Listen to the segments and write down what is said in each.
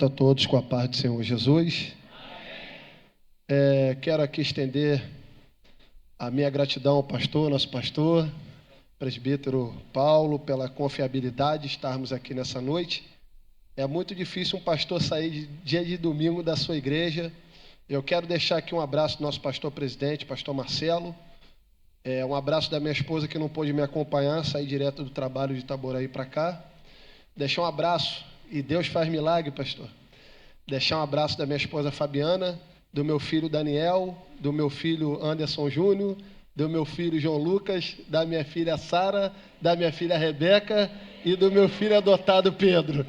Cumprimento a todos com a paz do Senhor Jesus. Quero aqui estender a minha gratidão ao pastor, nosso pastor, presbítero Paulo, pela confiabilidade de estarmos aqui nessa noite. É muito difícil um pastor sair de dia de domingo da sua igreja. Eu quero deixar aqui um abraço do nosso pastor presidente, pastor Marcelo. Um abraço da minha esposa que não pôde me acompanhar, sair direto do trabalho de Itaboraí para cá. Deixar um abraço, e Deus faz milagre, pastor. Deixar um abraço da minha esposa Fabiana, do meu filho Daniel, do meu filho Anderson Júnior, do meu filho João Lucas, da minha filha Sara, da minha filha Rebeca e do meu filho adotado Pedro.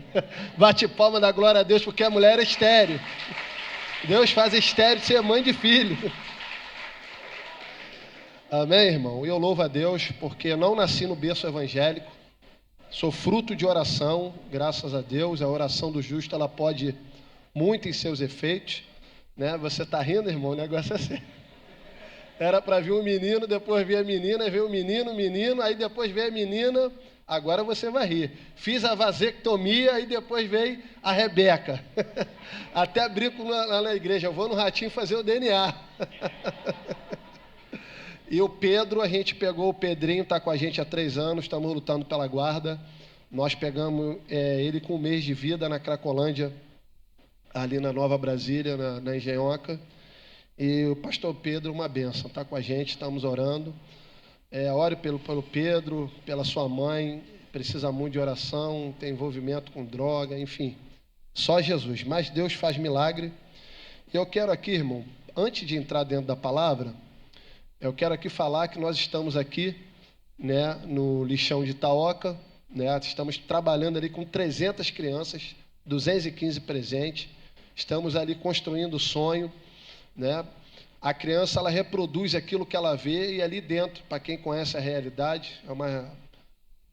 Bate palma da glória a Deus, porque a mulher é estéril. Deus faz estéril ser mãe de filho. Amém, irmão? Eu louvo a Deus, porque não nasci no berço evangélico. Sou fruto de oração, graças a Deus. A oração do justo, ela pode muito em seus efeitos, né? Você está rindo, irmão? O negócio é sério. Era para vir um menino, depois veio a menina, veio o menino, aí depois veio a menina, agora você vai rir. Fiz a vasectomia e depois veio a Rebeca. Até brinco lá na igreja, eu vou no ratinho fazer o DNA. E o Pedro, a gente pegou o Pedrinho, está com a gente há 3 anos, estamos lutando pela guarda. Nós pegamos ele com 1 mês de vida na Cracolândia, ali na Nova Brasília, na Engenhoca. E o pastor Pedro, uma bênção, está com a gente, estamos orando. Ore pelo Pedro, pela sua mãe, precisa muito de oração, tem envolvimento com droga, enfim. Só Jesus, mas Deus faz milagre. E eu quero aqui, irmão, antes de entrar dentro da palavra, eu quero aqui falar que nós estamos aqui, né, no lixão de Itaoca, né, estamos trabalhando ali com 300 crianças, 215 presentes, estamos ali construindo o sonho, né? A criança, ela reproduz aquilo que ela vê, e ali dentro, para quem conhece a realidade,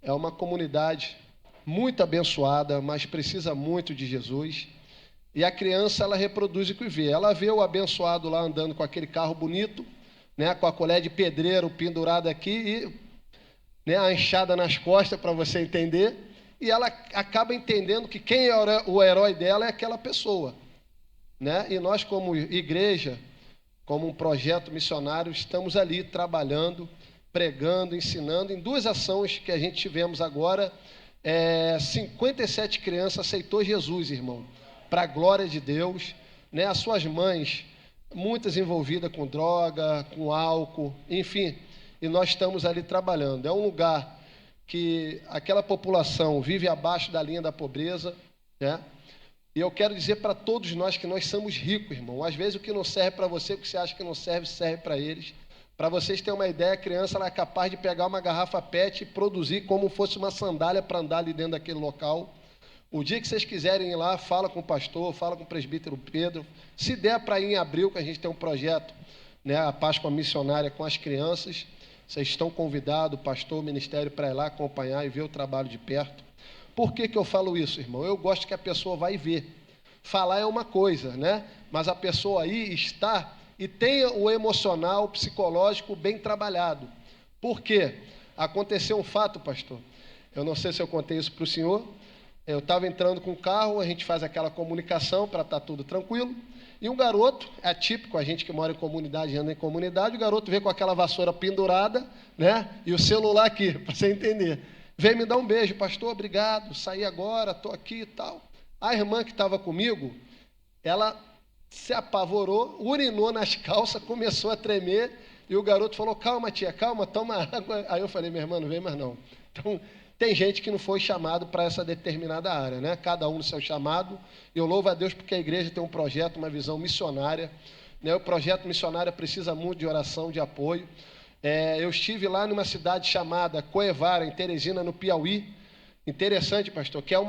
é uma comunidade muito abençoada, mas precisa muito de Jesus. E a criança, ela reproduz o que vê. Ela vê o abençoado lá andando com aquele carro bonito, né, com a colher de pedreiro pendurada aqui e, né, a enxada nas costas, para você entender, e ela acaba entendendo que quem é o herói dela é aquela pessoa, né? E nós, como igreja, como um projeto missionário, estamos ali trabalhando, pregando, ensinando. Em 2 ações que a gente tivemos agora, 57 crianças aceitou Jesus, irmão, para a glória de Deus, né? As suas mães, muitas envolvidas com droga, com álcool, enfim, e nós estamos ali trabalhando. É um lugar que aquela população vive abaixo da linha da pobreza, né? E eu quero dizer para todos nós que nós somos ricos, irmão. Às vezes o que não serve para você, o que você acha que não serve, serve para eles. Para vocês terem uma ideia, a criança, ela é capaz de pegar uma garrafa PET e produzir como fosse uma sandália para andar ali dentro daquele local. O dia que vocês quiserem ir lá, fala com o pastor, fala com o presbítero Pedro. Se der para ir em abril, que a gente tem um projeto, né, a Páscoa missionária com as crianças, vocês estão convidados, o pastor, o ministério, para ir lá acompanhar e ver o trabalho de perto. Por que eu falo isso, irmão? Eu gosto que a pessoa vá e vê. Falar é uma coisa, né? Mas a pessoa aí está e tenha o emocional, o psicológico bem trabalhado. Por quê? Aconteceu um fato, pastor. Eu não sei se eu contei isso para o senhor. Eu estava entrando com o carro, a gente faz aquela comunicação para estar tudo tranquilo. E um garoto, é típico, a gente que mora em comunidade, anda em comunidade, o garoto veio com aquela vassoura pendurada, né? E o celular aqui, para você entender. Veio me dar um beijo, pastor, obrigado, saí agora, estou aqui e tal. A irmã que estava comigo, ela se apavorou, urinou nas calças, começou a tremer, e o garoto falou, calma tia, calma, toma água. Aí eu falei, minha irmã, não vem mais não. Então, tem gente que não foi chamado para essa determinada área, né? Cada um no seu chamado. Eu louvo a Deus porque a igreja tem um projeto, uma visão missionária, né? O projeto missionário precisa muito de oração, de apoio. Eu estive lá numa cidade chamada Coevara, em Teresina, no Piauí. Interessante, pastor, que é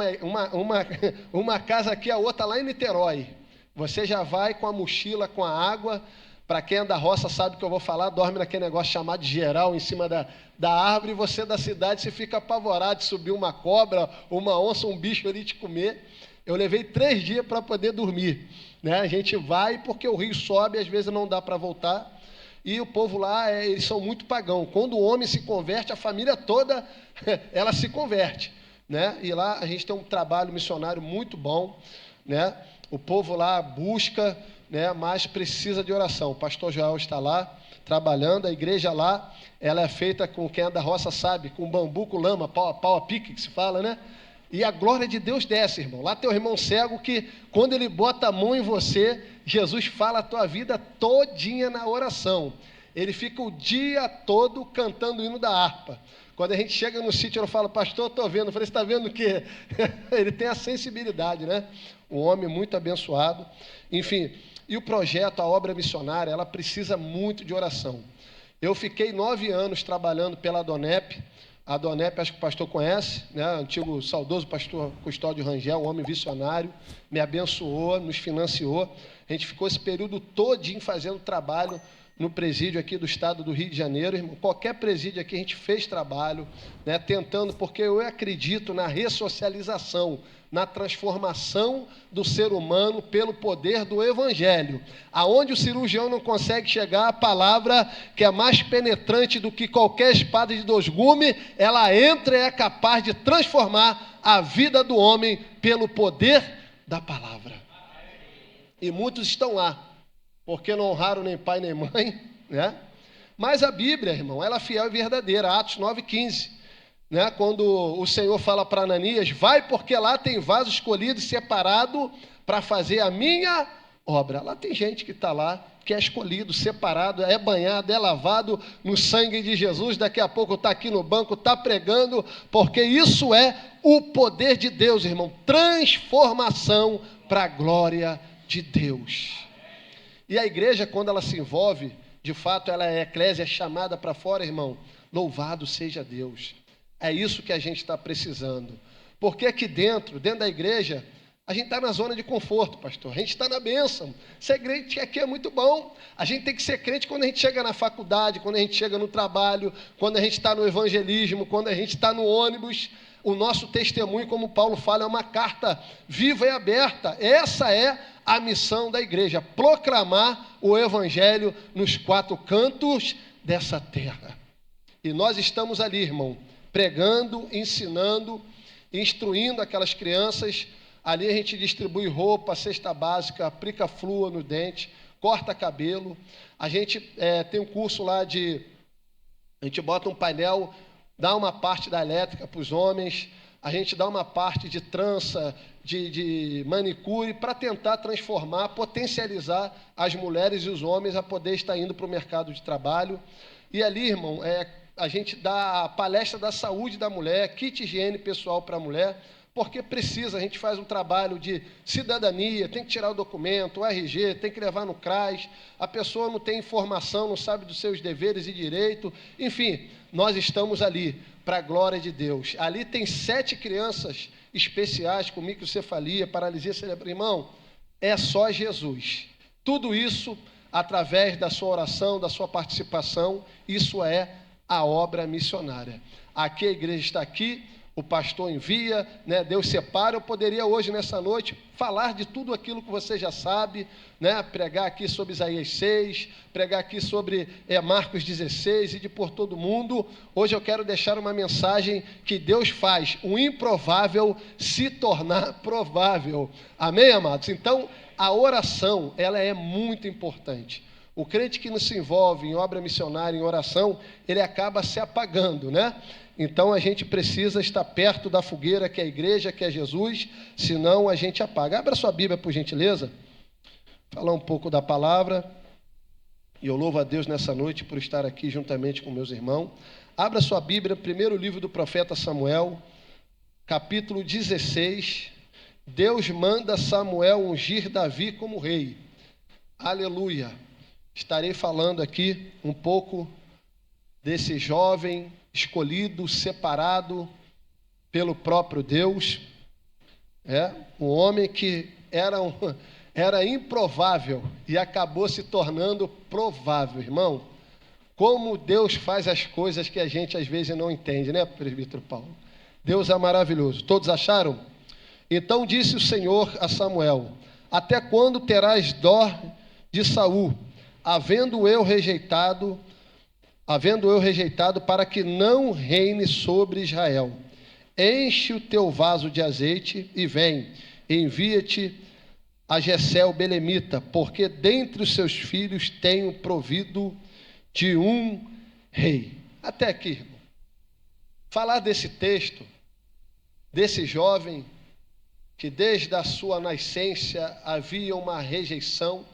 uma casa aqui, a outra lá em Niterói. Você já vai com a mochila, com a água. Para quem é da roça sabe o que eu vou falar, dorme naquele negócio chamado de geral em cima da árvore, e você da cidade, você fica apavorado de subir uma cobra, uma onça, um bicho ali te comer. Eu levei 3 dias para poder dormir, né? A gente vai porque o rio sobe, às vezes não dá para voltar. E o povo lá, eles são muito pagão. Quando o homem se converte, a família toda, ela se converte, né? E lá a gente tem um trabalho missionário muito bom. né? O povo lá busca, né? Mas precisa de oração. O pastor Joel está lá trabalhando, a igreja lá, ela é feita com, quem é da roça sabe, com bambu, com lama, pau a pique, que se fala, né? E a glória de Deus desce, irmão. Lá tem o irmão cego que, quando ele bota a mão em você, Jesus fala a tua vida todinha na oração. Ele fica o dia todo cantando o hino da harpa. Quando a gente chega no sítio, eu falo, pastor, estou vendo. Eu falei, você está vendo o quê? Ele tem a sensibilidade, né? Um homem muito abençoado. Enfim, e o projeto, a obra missionária, ela precisa muito de oração. Eu fiquei 9 anos trabalhando pela Donep. A Donep, acho que o pastor conhece, né? Antigo saudoso pastor Custódio Rangel, um homem visionário, me abençoou, nos financiou. A gente ficou esse período todinho fazendo trabalho no presídio aqui do estado do Rio de Janeiro. Irmão, qualquer presídio aqui a gente fez trabalho, né? Tentando, porque eu acredito na ressocialização, na transformação do ser humano pelo poder do Evangelho. Aonde o cirurgião não consegue chegar, a palavra que é mais penetrante do que qualquer espada de 2 gumes, ela entra e é capaz de transformar a vida do homem pelo poder da palavra. E muitos estão lá, porque não honraram nem pai nem mãe, né? Mas a Bíblia, irmão, ela é fiel e verdadeira. Atos 9,15. Né, quando o Senhor fala para Ananias, vai porque lá tem vaso escolhido e separado para fazer a minha obra. Lá tem gente que está lá, que é escolhido, separado, é banhado, é lavado no sangue de Jesus, daqui a pouco está aqui no banco, está pregando, porque isso é o poder de Deus, irmão, transformação para a glória de Deus. E a igreja, quando ela se envolve, de fato ela é eclésia, é chamada para fora, irmão, louvado seja Deus. É isso que a gente está precisando. Porque aqui dentro da igreja, a gente está na zona de conforto, pastor. A gente está na bênção. Ser crente aqui é muito bom. A gente tem que ser crente quando a gente chega na faculdade, quando a gente chega no trabalho, quando a gente está no evangelismo, quando a gente está no ônibus. O nosso testemunho, como Paulo fala, é uma carta viva e aberta. Essa é a missão da igreja, proclamar o evangelho nos 4 cantos dessa terra. E nós estamos ali, irmão, pregando, ensinando, instruindo aquelas crianças. Ali a gente distribui roupa, cesta básica, aplica flúor no dente, corta cabelo. A gente tem um curso lá a gente bota um painel, dá uma parte da elétrica para os homens, a gente dá uma parte de trança, de manicure, para tentar transformar, potencializar as mulheres e os homens a poder estar indo para o mercado de trabalho. E ali, irmão, a gente dá a palestra da saúde da mulher, kit higiene pessoal para a mulher, porque precisa, a gente faz um trabalho de cidadania, tem que tirar o documento, o RG, tem que levar no CRAS, a pessoa não tem informação, não sabe dos seus deveres e direitos, enfim, nós estamos ali para a glória de Deus. Ali tem 7 crianças especiais com microcefalia, paralisia cerebral. Irmão, é só Jesus. Tudo isso, através da sua oração, da sua participação, isso é a obra missionária. Aqui a igreja está aqui, o pastor envia, né? Deus separa. Eu poderia hoje, nessa noite, falar de tudo aquilo que você já sabe, né? Pregar aqui sobre Isaías 6, pregar aqui sobre Marcos 16 e de por todo mundo. Hoje eu quero deixar uma mensagem que Deus faz o improvável se tornar provável. Amém, amados? Então, a oração, ela é muito importante. O crente que não se envolve em obra missionária, em oração, ele acaba se apagando, né? Então a gente precisa estar perto da fogueira, que é a igreja, que é Jesus, senão a gente apaga. Abra sua Bíblia, por gentileza. Falar um pouco da palavra. E eu louvo a Deus nessa noite por estar aqui juntamente com meus irmãos. Abra sua Bíblia, primeiro livro do profeta Samuel, capítulo 16. Deus manda Samuel ungir Davi como rei. Aleluia. Estarei falando aqui um pouco desse jovem escolhido, separado pelo próprio Deus. Um homem que era improvável e acabou se tornando provável. Irmão, como Deus faz as coisas que a gente às vezes não entende, né, presbítero Paulo? Deus é maravilhoso. Todos acharam? Então disse o Senhor a Samuel: até quando terás dó de Saul, havendo eu rejeitado para que não reine sobre Israel? Enche o teu vaso de azeite e vem, envia-te a Jessé o belemita, porque dentre os seus filhos tenho provido de um rei. Até aqui, irmão. Falar desse texto, desse jovem, que desde a sua nascença havia uma rejeição,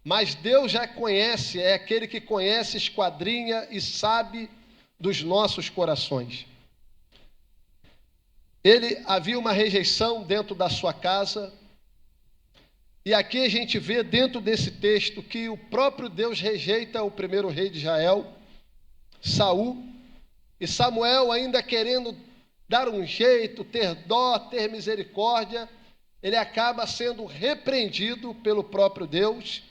mas Deus já conhece, é aquele que conhece, esquadrinha e sabe dos nossos corações. Havia uma rejeição dentro da sua casa, e aqui a gente vê dentro desse texto que o próprio Deus rejeita o primeiro rei de Israel, Saul, e Samuel, ainda querendo dar um jeito, ter dó, ter misericórdia, ele acaba sendo repreendido pelo próprio Deus,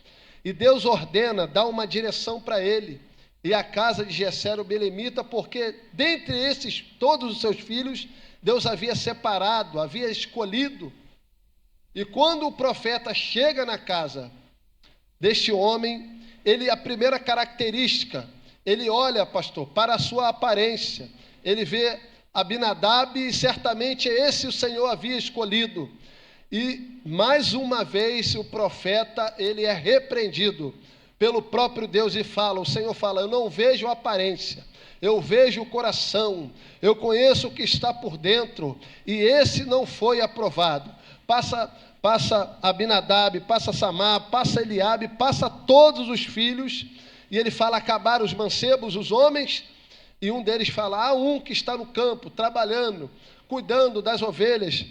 e Deus ordena, dá uma direção para ele e a casa de Jessé o belemita, porque dentre esses, todos os seus filhos, Deus havia separado, havia escolhido. E quando o profeta chega na casa deste homem, a primeira característica, ele olha, pastor, para a sua aparência, ele vê Abinadab e certamente esse o Senhor havia escolhido. E mais uma vez o profeta, ele é repreendido pelo próprio Deus e fala, o Senhor fala, eu não vejo a aparência, eu vejo o coração, eu conheço o que está por dentro, e esse não foi aprovado. Passa Abinadab, passa Samar, passa Eliabe, passa todos os filhos, e ele fala, acabaram os mancebos, os homens, e um deles fala, há um que está no campo, trabalhando, cuidando das ovelhas,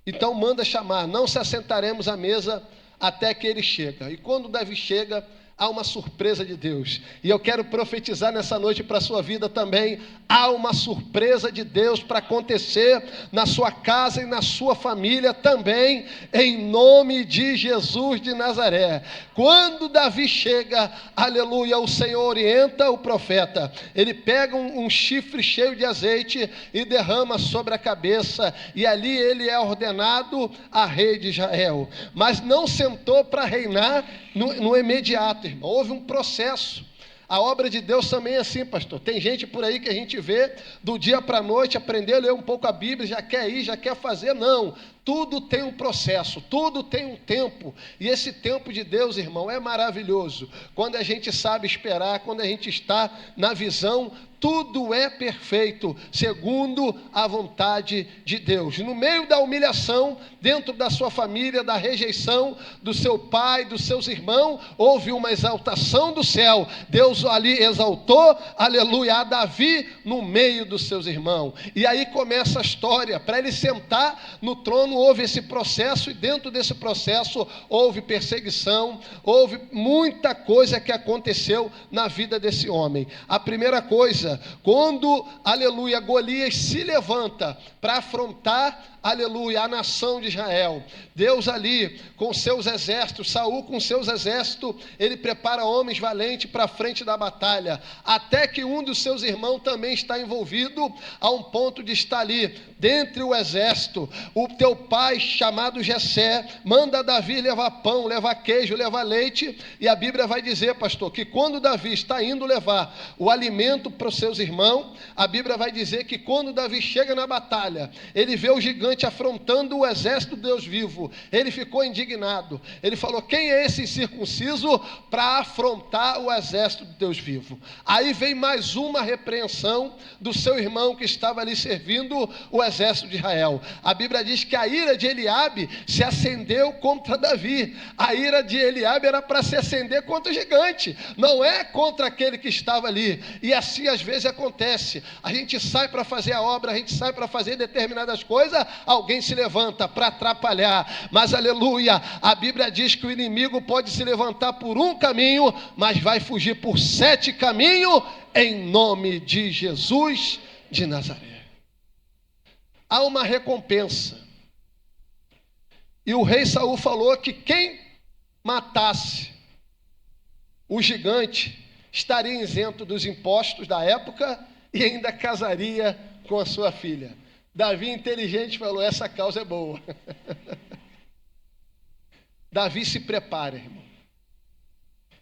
então manda chamar, não se assentaremos à mesa até que ele chega. E quando Davi chega, há uma surpresa de Deus. E eu quero profetizar nessa noite para a sua vida também. Há uma surpresa de Deus para acontecer na sua casa e na sua família também, em nome de Jesus de Nazaré. Quando Davi chega, aleluia, o Senhor orienta o profeta. Ele pega um chifre cheio de azeite e derrama sobre a cabeça. E ali ele é ordenado a rei de Israel. Mas não sentou para reinar no imediato, irmão. Houve um processo. A obra de Deus também é assim, pastor. Tem gente por aí que a gente vê do dia para a noite, aprender a ler um pouco a Bíblia, já quer ir, já quer fazer. Não, tudo tem um processo, tudo tem um tempo. E esse tempo de Deus, irmão, é maravilhoso. Quando a gente sabe esperar, quando a gente está na visão, tudo é perfeito, segundo a vontade de Deus. No meio da humilhação, dentro da sua família, da rejeição do seu pai, dos seus irmãos, houve uma exaltação do céu. Deus ali exaltou, aleluia, a Davi no meio dos seus irmãos. E aí começa a história. Para ele sentar no trono, houve esse processo, e dentro desse processo houve perseguição, houve muita coisa que aconteceu na vida desse homem. A primeira coisa, quando, aleluia, Golias se levanta para afrontar, aleluia, a nação de Israel, Deus ali com seus exércitos, Saul com seus exércitos, ele prepara homens valentes para a frente da batalha, até que um dos seus irmãos também está envolvido, a um ponto de estar ali, dentre o exército. O teu pai, chamado Jessé, manda Davi levar pão, levar queijo, levar leite, e a Bíblia vai dizer, pastor, que quando Davi está indo levar o alimento para os seus irmãos, a Bíblia vai dizer que quando Davi chega na batalha, ele vê o gigante afrontando o exército de Deus vivo, ele ficou indignado, ele falou, quem é esse incircunciso para afrontar o exército de Deus vivo? Aí vem mais uma repreensão do seu irmão que estava ali servindo o exército de Israel. A Bíblia diz que a ira de Eliabe se acendeu contra Davi. A ira de Eliabe era para se acender contra o gigante, não é contra aquele que estava ali. E assim às vezes acontece, a gente sai para fazer a obra, a gente sai para fazer determinadas coisas, alguém se levanta para atrapalhar, mas aleluia, a Bíblia diz que o inimigo pode se levantar por um caminho, mas vai fugir por 7 caminhos, em nome de Jesus de Nazaré. Há uma recompensa, e o rei Saul falou que quem matasse o gigante estaria isento dos impostos da época e ainda casaria com a sua filha. Davi, inteligente, falou, essa causa é boa. Davi se prepara, irmão.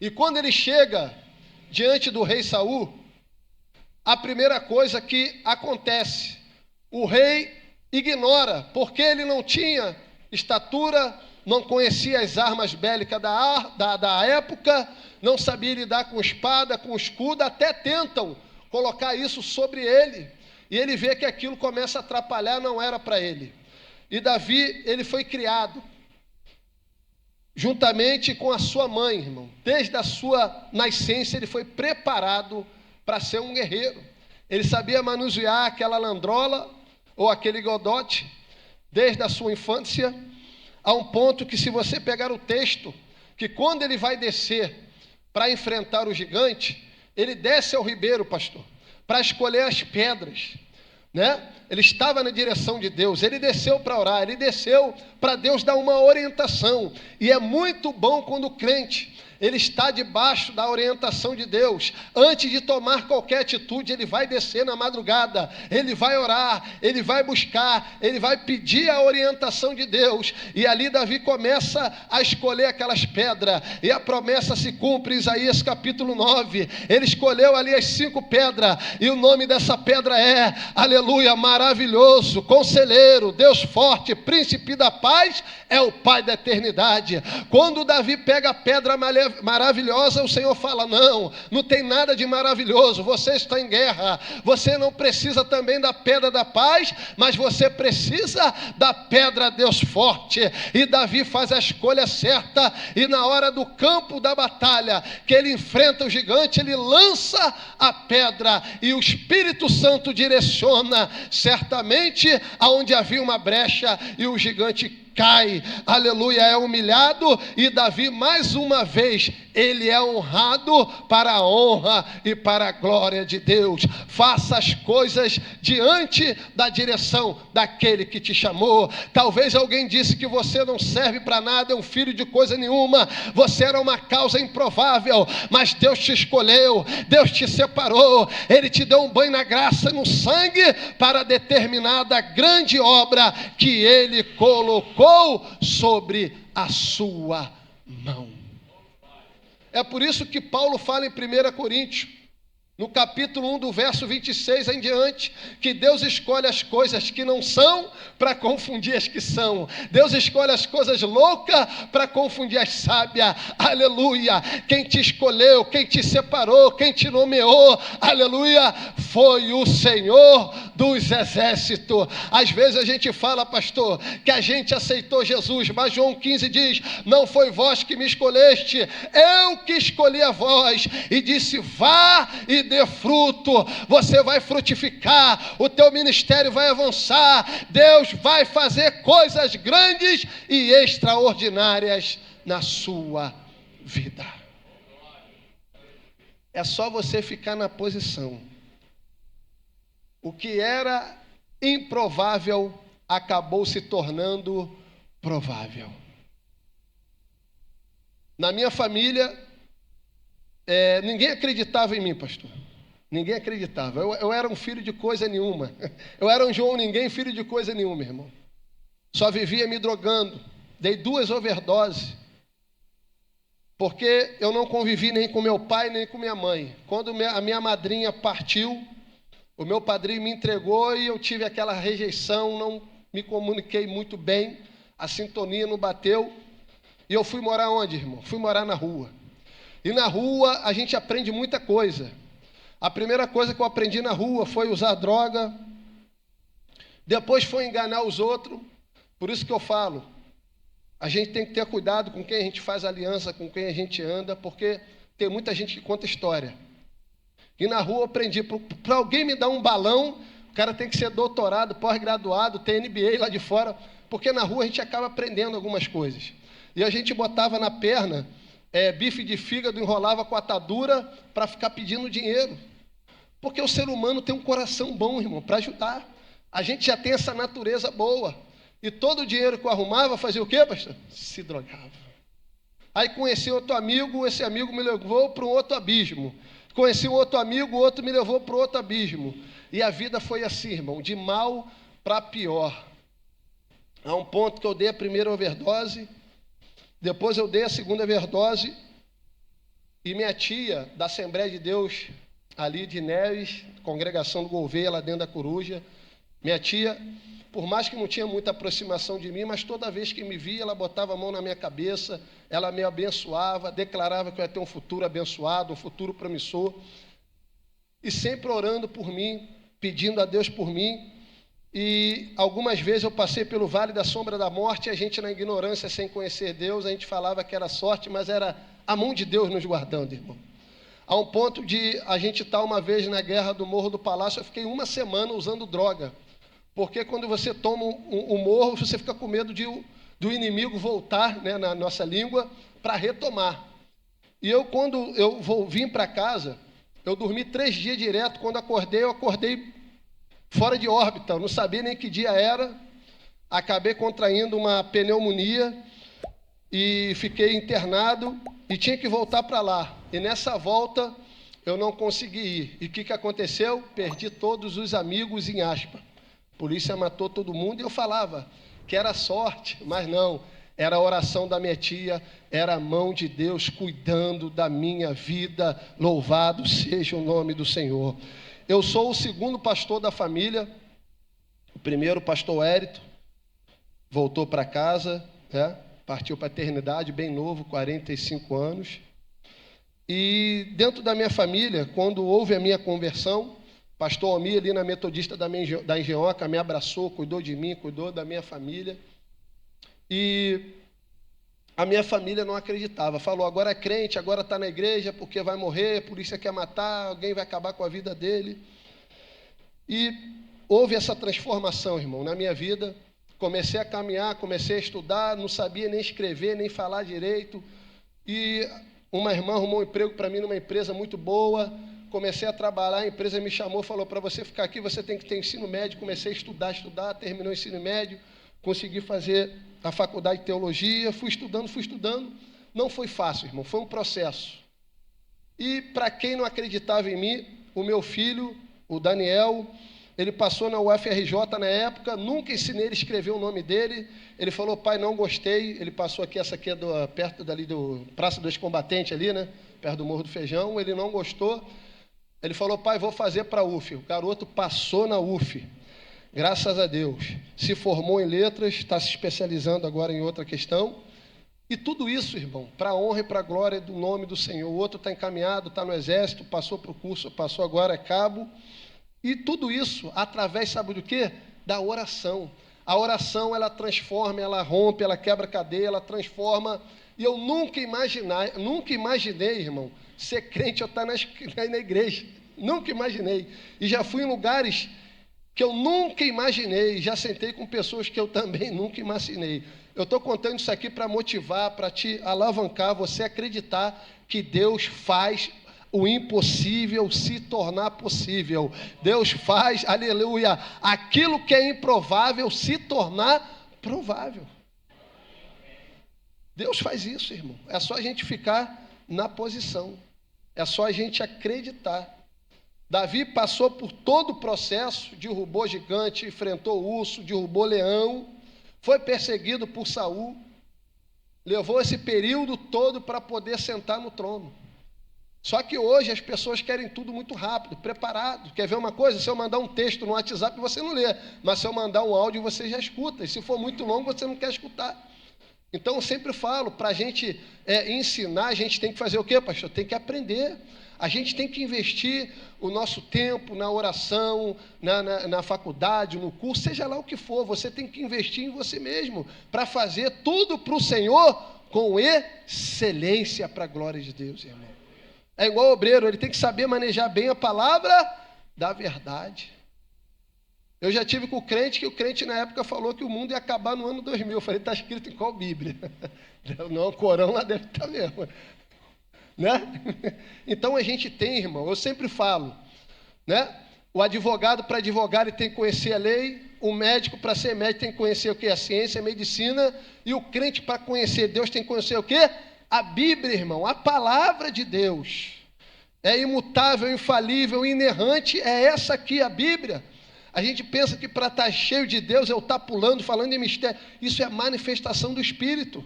E quando ele chega diante do rei Saul, a primeira coisa que acontece, o rei ignora, porque ele não tinha estatura, não conhecia as armas bélicas da época, não sabia lidar com espada, com escudo, até tentam colocar isso sobre ele. E ele vê que aquilo começa a atrapalhar, não era para ele. E Davi, ele foi criado juntamente com a sua mãe, irmão. Desde a sua nascença, ele foi preparado para ser um guerreiro. Ele sabia manusear aquela landrola ou aquele godote desde a sua infância, a um ponto que, se você pegar o texto, que quando ele vai descer para enfrentar o gigante, ele desce ao ribeiro, pastor, para escolher as pedras, né? Ele estava na direção de Deus, ele desceu para orar, ele desceu para Deus dar uma orientação. E é muito bom quando o crente, ele está debaixo da orientação de Deus. Antes de tomar qualquer atitude, ele vai descer na madrugada, ele vai orar, ele vai buscar, ele vai pedir a orientação de Deus. E ali Davi começa a escolher aquelas pedras, e a promessa se cumpre em Isaías capítulo 9. Ele escolheu ali as 5 pedras, e o nome dessa pedra é, aleluia, maravilhoso, conselheiro, Deus forte, príncipe da paz, é o Pai da eternidade. Quando Davi pega a pedra maravilhosa, o Senhor fala: não tem nada de maravilhoso, você está em guerra, você não precisa também da pedra da paz, mas você precisa da pedra Deus forte. E Davi faz a escolha certa, e na hora do campo da batalha, que ele enfrenta o gigante, ele lança a pedra, e o Espírito Santo direciona certamente aonde havia uma brecha, e o gigante cai, aleluia, é humilhado. E Davi, mais uma vez, ele é honrado para a honra e para a glória de Deus. Faça as coisas diante da direção daquele que te chamou. Talvez alguém disse que você não serve para nada, é um filho de coisa nenhuma, você era uma causa improvável, mas Deus te escolheu, Deus te separou, Ele te deu um banho na graça, no sangue, para determinada grande obra que Ele colocou sobre a sua mão. É por isso que Paulo fala em 1 Coríntios, no capítulo 1, do verso 26 em diante, que Deus escolhe as coisas que não são para confundir as que são. Deus escolhe as coisas loucas para confundir as sábias. Aleluia! Quem te escolheu, quem te separou, quem te nomeou, aleluia, foi o Senhor dos exércitos. Às vezes a gente fala, pastor, que a gente aceitou Jesus, mas João 15 diz: não foi vós que me escolheste, eu que escolhi a vós, e disse: vá e dê fruto, você vai frutificar, o teu ministério vai avançar, Deus vai fazer coisas grandes e extraordinárias na sua vida. É só você ficar na posição. O que era improvável acabou se tornando provável. Na minha família, ninguém acreditava em mim, pastor. Ninguém acreditava. Eu era um filho de coisa nenhuma. Eu era um João ninguém, filho de coisa nenhuma, irmão. Só vivia me drogando. Dei 2 overdoses. Porque eu não convivi nem com meu pai, nem com minha mãe. Quando a minha madrinha partiu, o meu padrinho me entregou e eu tive aquela rejeição, não me comuniquei muito bem, a sintonia não bateu. E eu fui morar onde, irmão? Fui morar na rua. E na rua a gente aprende muita coisa. A primeira coisa que eu aprendi na rua foi usar droga. Depois foi enganar os outros. Por isso que eu falo, a gente tem que ter cuidado com quem a gente faz aliança, com quem a gente anda, porque tem muita gente que conta história. E na rua eu aprendi, para alguém me dar um balão, o cara tem que ser doutorado, pós-graduado, ter MBA lá de fora, porque na rua a gente acaba aprendendo algumas coisas. E a gente botava na perna bife de fígado, enrolava com atadura para ficar pedindo dinheiro. Porque o ser humano tem um coração bom, irmão, para ajudar. A gente já tem essa natureza boa. E todo o dinheiro que eu arrumava, fazia o quê, pastor? Se drogava. Aí conheci outro amigo, esse amigo me levou para um outro abismo. Conheci um outro amigo, o outro me levou para outro abismo. E a vida foi assim, irmão, de mal para pior. A um ponto que eu dei a primeira overdose, depois eu dei a segunda overdose, e minha tia, da Assembleia de Deus, ali de Neves, congregação do Gouveia, lá dentro da Coruja, Minha tia, por mais que não tinha muita aproximação de mim, mas toda vez que me via, ela botava a mão na minha cabeça, ela me abençoava, declarava que eu ia ter um futuro abençoado, um futuro promissor, e sempre orando por mim, pedindo a Deus por mim. E algumas vezes eu passei pelo vale da sombra da morte, e a gente na ignorância, sem conhecer Deus, a gente falava que era sorte, mas era a mão de Deus nos guardando, irmão. A um ponto de a gente estar uma vez na guerra do Morro do Palácio, eu fiquei uma semana usando droga. Porque quando você toma um morro, você fica com medo do inimigo voltar, né, na nossa língua, para retomar. E quando eu vim para casa, eu dormi 3 dias direto. Quando eu acordei fora de órbita, eu não sabia nem que dia era. Acabei contraindo uma pneumonia e fiquei internado e tinha que voltar para lá. E nessa volta eu não consegui ir. E o que aconteceu? Perdi todos os amigos em Aspa. A polícia matou todo mundo e eu falava que era sorte, mas não, era a oração da minha tia, era a mão de Deus cuidando da minha vida, louvado seja o nome do Senhor. Eu sou o segundo pastor da família, o primeiro, pastor Hérito, voltou para casa, né? Partiu para a eternidade, bem novo, 45 anos. E dentro da minha família, quando houve a minha conversão, pastor Omi, ali na Metodista da Engenhoca, me abraçou, cuidou de mim, cuidou da minha família. E a minha família não acreditava. Falou, agora é crente, agora está na igreja porque vai morrer, a polícia quer matar, alguém vai acabar com a vida dele. E houve essa transformação, irmão, na minha vida. Comecei a caminhar, comecei a estudar, não sabia nem escrever, nem falar direito. E uma irmã arrumou um emprego para mim numa empresa muito boa. Comecei a trabalhar, a empresa me chamou, falou, para você ficar aqui, você tem que ter ensino médio. Comecei a estudar, terminou o ensino médio, consegui fazer a faculdade de teologia, fui estudando. Não foi fácil, irmão, foi um processo. E para quem não acreditava em mim, o meu filho, o Daniel, ele passou na UFRJ na época, nunca ensinei ele a escrever o nome dele. Ele falou, pai, não gostei. Ele passou aqui, essa aqui é perto dali do Praça dos Combatentes ali, né? Perto do Morro do Feijão. Ele não gostou. Ele falou, pai, vou fazer para a UF. O garoto passou na UF, graças a Deus. Se formou em letras, está se especializando agora em outra questão. E tudo isso, irmão, para a honra e para a glória do nome do Senhor. O outro está encaminhado, está no exército, passou para o curso, passou agora, é cabo. E tudo isso através, sabe do quê? Da oração. A oração, ela transforma, ela rompe, ela quebra cadeia, ela transforma. E eu nunca imaginei, irmão, ser crente ou estar na igreja. Nunca imaginei. E já fui em lugares que eu nunca imaginei. Já sentei com pessoas que eu também nunca imaginei. Eu estou contando isso aqui para motivar, para te alavancar, você acreditar que Deus faz o impossível se tornar possível. Deus faz, aleluia, aquilo que é improvável se tornar provável. Deus faz isso, irmão. É só a gente ficar na posição. É só a gente acreditar. Davi passou por todo o processo, derrubou gigante, enfrentou urso, derrubou leão, foi perseguido por Saul, levou esse período todo para poder sentar no trono. Só que hoje as pessoas querem tudo muito rápido, preparado. Quer ver uma coisa? Se eu mandar um texto no WhatsApp, você não lê. Mas se eu mandar um áudio, você já escuta. E se for muito longo, você não quer escutar. Então, eu sempre falo, para a gente ensinar, a gente tem que fazer o quê, pastor? Tem que aprender. A gente tem que investir o nosso tempo na oração, na faculdade, no curso, seja lá o que for. Você tem que investir em você mesmo, para fazer tudo para o Senhor com excelência, para a glória de Deus, irmão. É igual o obreiro, ele tem que saber manejar bem a palavra da verdade. Eu já tive com o crente, que o crente na época falou que o mundo ia acabar no ano 2000. Eu falei, está escrito em qual Bíblia? Não, o Corão lá deve estar mesmo. Né? Então a gente tem, irmão, eu sempre falo, né? O advogado, para advogar, ele tem que conhecer a lei. O médico, para ser médico, tem que conhecer o que? A ciência, a medicina. E o crente, para conhecer Deus, tem que conhecer o quê? A Bíblia, irmão, a palavra de Deus. É imutável, infalível, inerrante, é essa aqui, a Bíblia. A gente pensa que para estar cheio de Deus eu estar pulando, falando em mistério. Isso é manifestação do Espírito.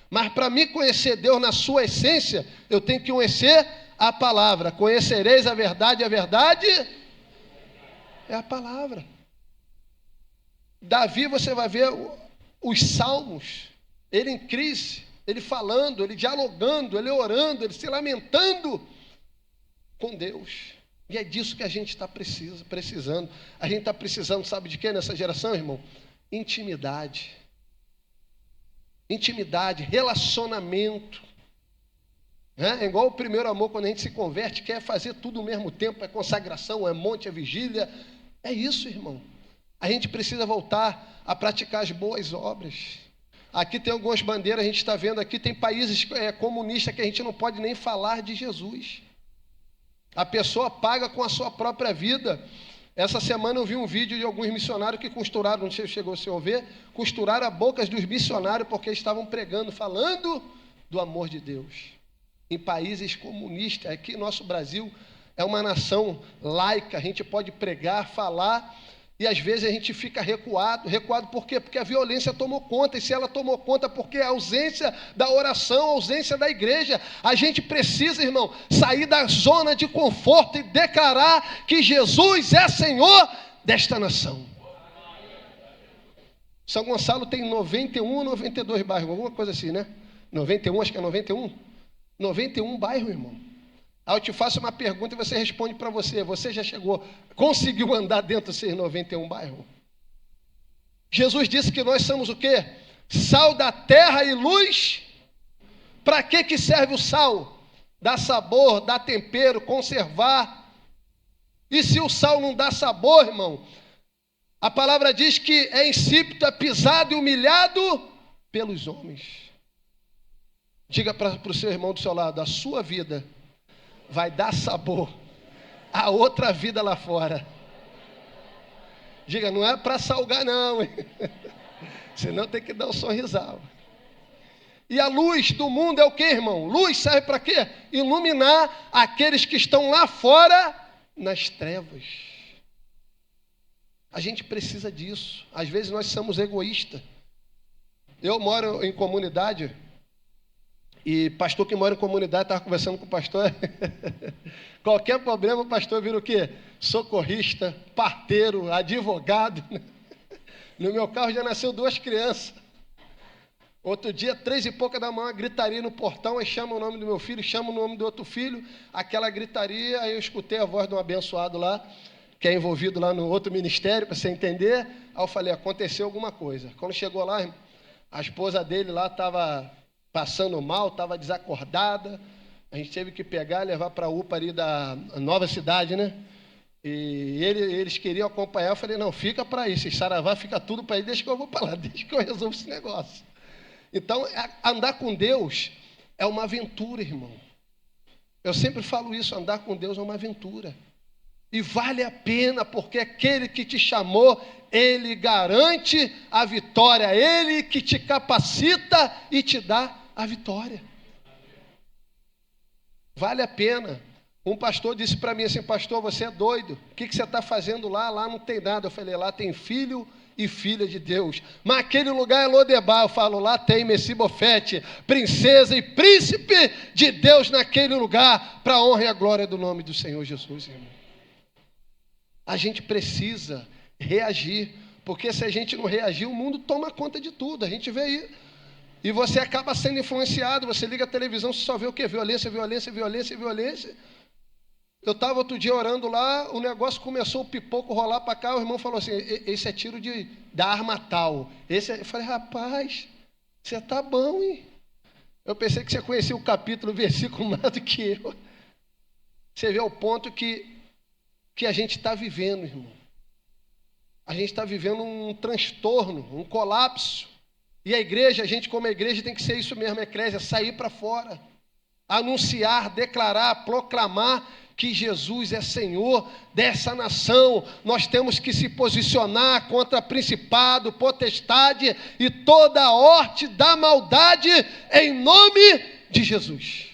Mas para mim conhecer Deus na sua essência, eu tenho que conhecer a palavra. Conhecereis a verdade é a palavra. Davi, você vai ver os salmos, ele em crise, ele falando, ele dialogando, ele orando, ele se lamentando com Deus. E é disso que a gente está precisando. A gente está precisando, sabe de quê nessa geração, irmão? Intimidade. Intimidade, relacionamento. É igual o primeiro amor, quando a gente se converte, quer fazer tudo ao mesmo tempo, é consagração, é monte, é vigília. É isso, irmão. A gente precisa voltar a praticar as boas obras. Aqui tem algumas bandeiras, a gente está vendo aqui, tem países comunistas que a gente não pode nem falar de Jesus. A pessoa paga com a sua própria vida. Essa semana eu vi um vídeo de alguns missionários que costuraram, não sei se chegou a ver, costuraram as bocas dos missionários porque estavam pregando, falando do amor de Deus. Em países comunistas, aqui nosso Brasil é uma nação laica, a gente pode pregar, falar, e às vezes a gente fica recuado. Recuado por quê? Porque a violência tomou conta, e se ela tomou conta, porque a ausência da oração, a ausência da igreja. A gente precisa, irmão, sair da zona de conforto e declarar que Jesus é Senhor desta nação. São Gonçalo tem 91 ou 92 bairros, alguma coisa assim, né? 91, acho que é 91. 91 bairros, irmão. Aí eu te faço uma pergunta e você responde para você. Você já conseguiu andar dentro desses 91 bairros? Jesus disse que nós somos o quê? Sal da terra e luz. Para que serve o sal? Dá sabor, dá tempero, conservar. E se o sal não dá sabor, irmão, a palavra diz que é insípido, é pisado e humilhado pelos homens. Diga para o seu irmão do seu lado, a sua vida vai dar sabor a outra vida lá fora. Diga, não é para salgar não, hein? Senão tem que dar um sorrisal. E a luz do mundo é o que, irmão? Luz serve para quê? Iluminar aqueles que estão lá fora nas trevas. A gente precisa disso. Às vezes nós somos egoístas. Eu moro em comunidade. E pastor que mora em comunidade, estava conversando com o pastor, qualquer problema o pastor vira o quê? Socorrista, parteiro, advogado. No meu carro já nasceu 2 crianças. Outro dia, 3 e pouca da manhã, gritaria no portão, aí chama o nome do meu filho, chama o nome do outro filho, aquela gritaria, aí eu escutei a voz de um abençoado lá, que é envolvido lá no outro ministério, para você entender. Aí eu falei, aconteceu alguma coisa. Quando chegou lá, a esposa dele lá estava passando mal, estava desacordada, a gente teve que pegar e levar para a UPA ali da Nova Cidade, né? E eles queriam acompanhar, eu falei, não, fica para aí, se saravá, fica tudo para aí, deixa que eu vou para lá, deixa que eu resolvo esse negócio. Então, andar com Deus é uma aventura, irmão. Eu sempre falo isso, andar com Deus é uma aventura. E vale a pena, porque aquele que te chamou, ele garante a vitória, ele que te capacita e te dá a vitória. Vale a pena. Um pastor disse para mim assim, pastor, você é doido, o que você está fazendo lá? Lá não tem nada. Eu falei, lá tem filho e filha de Deus. Mas aquele lugar é Lodebar. Eu falo, lá tem Mefibosete, princesa e príncipe de Deus naquele lugar, para a honra e a glória do nome do Senhor Jesus, irmão. A gente precisa reagir, porque se a gente não reagir, o mundo toma conta de tudo. A gente vê aí. E você acaba sendo influenciado, você liga a televisão, você só vê o quê? Violência, violência, violência, violência. Eu estava outro dia orando lá, o negócio começou o pipoco rolar para cá, o irmão falou assim, esse é tiro da arma tal. Eu falei, rapaz, você está bom, hein? Eu pensei que você conhecia o capítulo, o versículo mais do que eu. Você vê o ponto que a gente está vivendo, irmão. A gente está vivendo um transtorno, um colapso. E a igreja, a gente como a igreja tem que ser isso mesmo, a eclésia, sair para fora. Anunciar, declarar, proclamar que Jesus é Senhor dessa nação. Nós temos que se posicionar contra principado, potestade e toda a horte da maldade em nome de Jesus.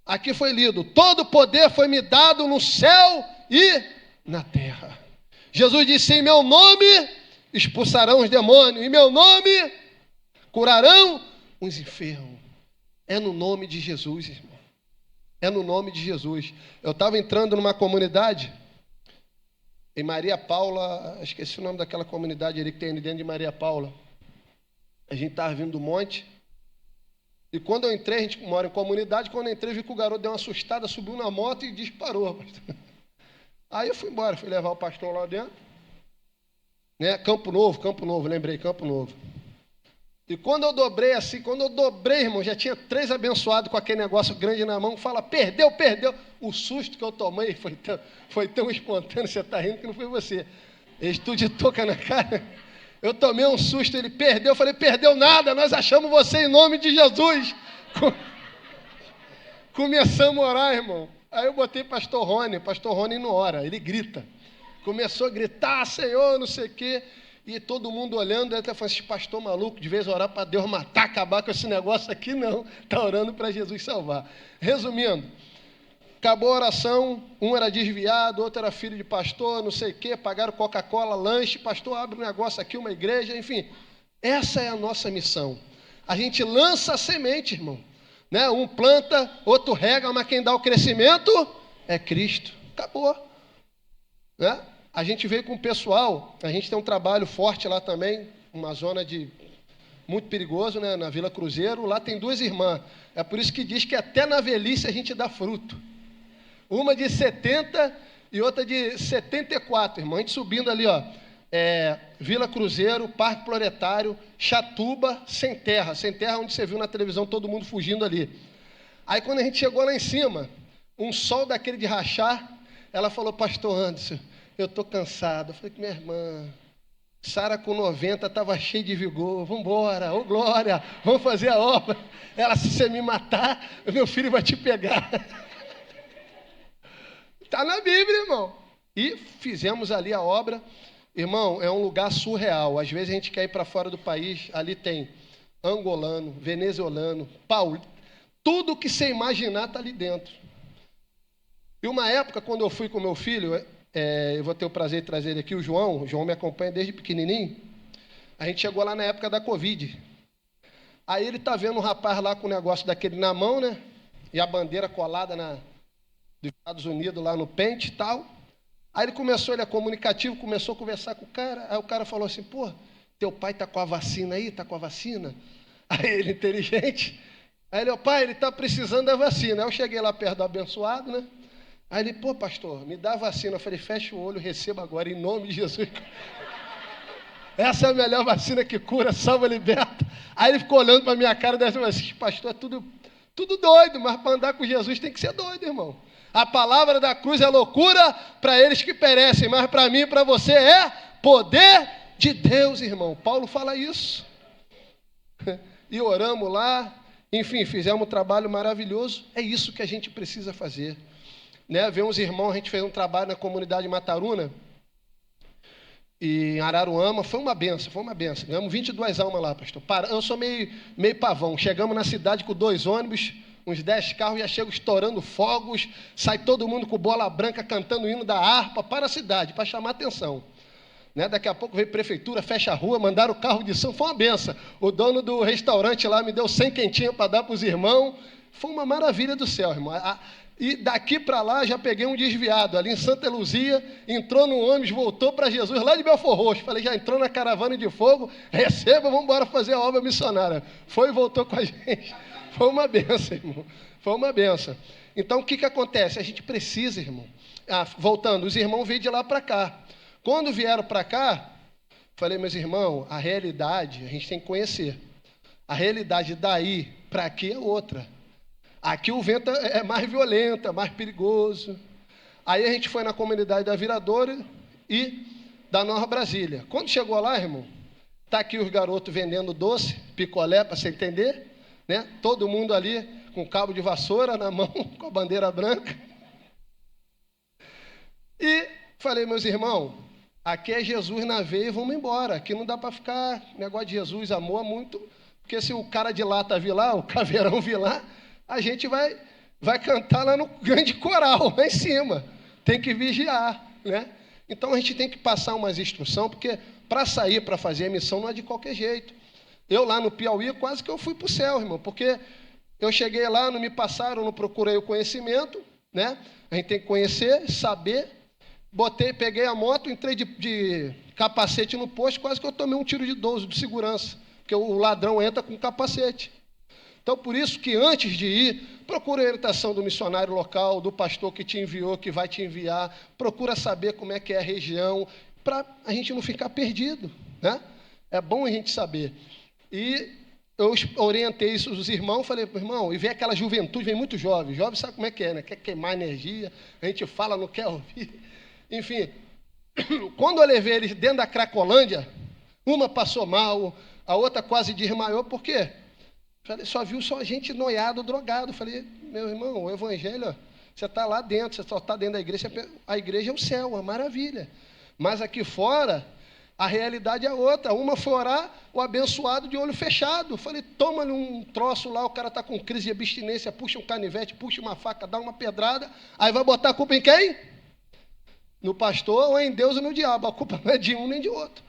Aqui foi lido, todo poder foi me dado no céu e na terra. Jesus disse, em meu nome expulsarão os demônios, em meu nome curarão os enfermos. É no nome de Jesus, irmão. É no nome de Jesus. Eu estava entrando numa comunidade em Maria Paula, esqueci o nome daquela comunidade ali que tem ali dentro de Maria Paula. A gente estava vindo do monte. E quando eu entrei, a gente mora em comunidade, quando eu entrei, vi que o garoto deu uma assustada, subiu na moto e disparou. Pastor. Aí eu fui embora, fui levar o pastor lá dentro. Né? Campo Novo, lembrei, Campo Novo. E quando eu dobrei assim, irmão, já tinha 3 abençoados com aquele negócio grande na mão, fala, perdeu. O susto que eu tomei foi tão espontâneo, você está rindo que não foi você. Ele de toca na cara. Eu tomei um susto, ele perdeu, eu falei, perdeu nada, nós achamos você em nome de Jesus. Começamos a orar, irmão. Aí eu botei pastor Rony não ora, ele grita. Começou a gritar, Senhor, não sei o quê. E todo mundo olhando, até falou, esse pastor maluco, de vez orar para Deus matar, acabar com esse negócio aqui, não. Está orando para Jesus salvar. Resumindo, acabou a oração, um era desviado, outro era filho de pastor, não sei o quê, pagaram Coca-Cola, lanche, pastor abre um negócio aqui, uma igreja, enfim. Essa é a nossa missão. A gente lança a semente, irmão. Né? Um planta, outro rega, mas quem dá o crescimento é Cristo. Acabou. Né? A gente veio com o pessoal, a gente tem um trabalho forte lá também, uma zona muito perigoso, né? Na Vila Cruzeiro, lá tem 2 irmãs. É por isso que diz que até na velhice a gente dá fruto. Uma de 70 e outra de 74, irmão. A gente subindo ali, ó. Vila Cruzeiro, Parque Proletário, Chatuba, sem terra, onde você viu na televisão todo mundo fugindo ali. Aí quando a gente chegou lá em cima, um sol daquele de rachar, ela falou, pastor Anderson, eu estou cansado. Eu falei, minha irmã, Sara com 90 estava cheia de vigor, vamos embora, ô glória, vamos fazer a obra. Ela, se você me matar, meu filho vai te pegar. Está na Bíblia, irmão. E fizemos ali a obra. Irmão, é um lugar surreal. Às vezes a gente quer ir para fora do país, ali tem angolano, venezuelano, paulista, tudo que você imaginar está ali dentro. E uma época, quando eu fui com meu filho, eu vou ter o prazer de trazer ele aqui, o João me acompanha desde pequenininho, a gente chegou lá na época da Covid. Aí ele está vendo um rapaz lá com o negócio daquele na mão, né? E a bandeira colada dos Estados Unidos lá no pente e tal. Aí ele é comunicativo, começou a conversar com o cara. Aí o cara falou assim, pô, teu pai tá com a vacina aí? Tá com a vacina? Aí ele, inteligente. Aí ele, pai, ele tá precisando da vacina. Aí eu cheguei lá perto do abençoado, né? Aí ele, pô, pastor, me dá a vacina. Eu falei, fecha o olho, receba agora, em nome de Jesus. Essa é a melhor vacina que cura, salva, liberta. Aí ele ficou olhando para a minha cara e disse assim, pastor, é tudo doido, mas para andar com Jesus tem que ser doido, irmão. A palavra da cruz é loucura para eles que perecem, mas para mim e para você é poder de Deus, irmão. Paulo fala isso. E oramos lá, enfim, fizemos um trabalho maravilhoso. É isso que a gente precisa fazer. Né? Ver uns irmãos, a gente fez um trabalho na comunidade Mataruna, e em Araruama, foi uma benção. Ganhamos 22 almas lá, pastor. Eu sou meio pavão. Chegamos na cidade com 2 ônibus, uns 10 carros, já chego estourando fogos, sai todo mundo com bola branca cantando o hino da harpa para a cidade, para chamar atenção. Né? Daqui a pouco veio prefeitura, fecha a rua, mandaram o carro de som, foi uma benção. O dono do restaurante lá me deu 100 quentinhas para dar para os irmãos. Foi uma maravilha do céu, irmão. E daqui para lá já peguei um desviado, ali em Santa Luzia, entrou no ônibus, voltou para Jesus, lá de Belfor Roxo. Falei, já entrou na caravana de fogo, receba, vamos embora fazer a obra missionária. Foi e voltou com a gente. Foi uma benção, irmão. Foi uma benção. Então, o que acontece? A gente precisa, irmão. Voltando, os irmãos veio de lá para cá. Quando vieram para cá, falei, meus irmãos, a realidade a gente tem que conhecer. A realidade daí para aqui é outra. Aqui o vento é mais violento, é mais perigoso. Aí a gente foi na comunidade da Viradouro e da Nova Brasília. Quando chegou lá, irmão, tá aqui os garotos vendendo doce, picolé, para você entender, né? Todo mundo ali com cabo de vassoura na mão, com a bandeira branca. E falei, meus irmãos, aqui é Jesus na veia e vamos embora. Aqui não dá para ficar negócio de Jesus, amor, muito. Porque se o cara de lata vir lá, o caveirão vir lá, a gente vai cantar lá no grande coral, lá em cima. Tem que vigiar, né? Então a gente tem que passar umas instruções, porque para sair, para fazer a missão, não é de qualquer jeito. Eu lá no Piauí, quase que eu fui para o céu, irmão, porque eu cheguei lá, não me passaram, não procurei o conhecimento, né? A gente tem que conhecer, saber, peguei a moto, entrei de capacete no posto, quase que eu tomei um tiro de 12 de segurança, porque o ladrão entra com capacete. Então, por isso que antes de ir, procura a orientação do missionário local, do pastor que te enviou, que vai te enviar, procura saber como é que é a região, para a gente não ficar perdido, né? É bom a gente saber. E eu orientei isso aos irmãos, falei, irmão, e vem aquela juventude, vem muito jovem sabe como é que é, né? Quer queimar energia, a gente fala, não quer ouvir. Enfim, quando eu levei eles dentro da Cracolândia, uma passou mal, a outra quase desmaiou, por quê? Falei, só viu gente noiado, drogado. Falei, meu irmão, o evangelho, você está lá dentro, você só está dentro da igreja, a igreja é o céu, é maravilha. Mas aqui fora, a realidade é outra. Uma foi orar, o abençoado de olho fechado. Falei, toma-lhe um troço lá, o cara está com crise de abstinência, puxa um canivete, puxa uma faca, dá uma pedrada, aí vai botar a culpa em quem? No pastor ou em Deus ou no diabo. A culpa não é de um nem de outro.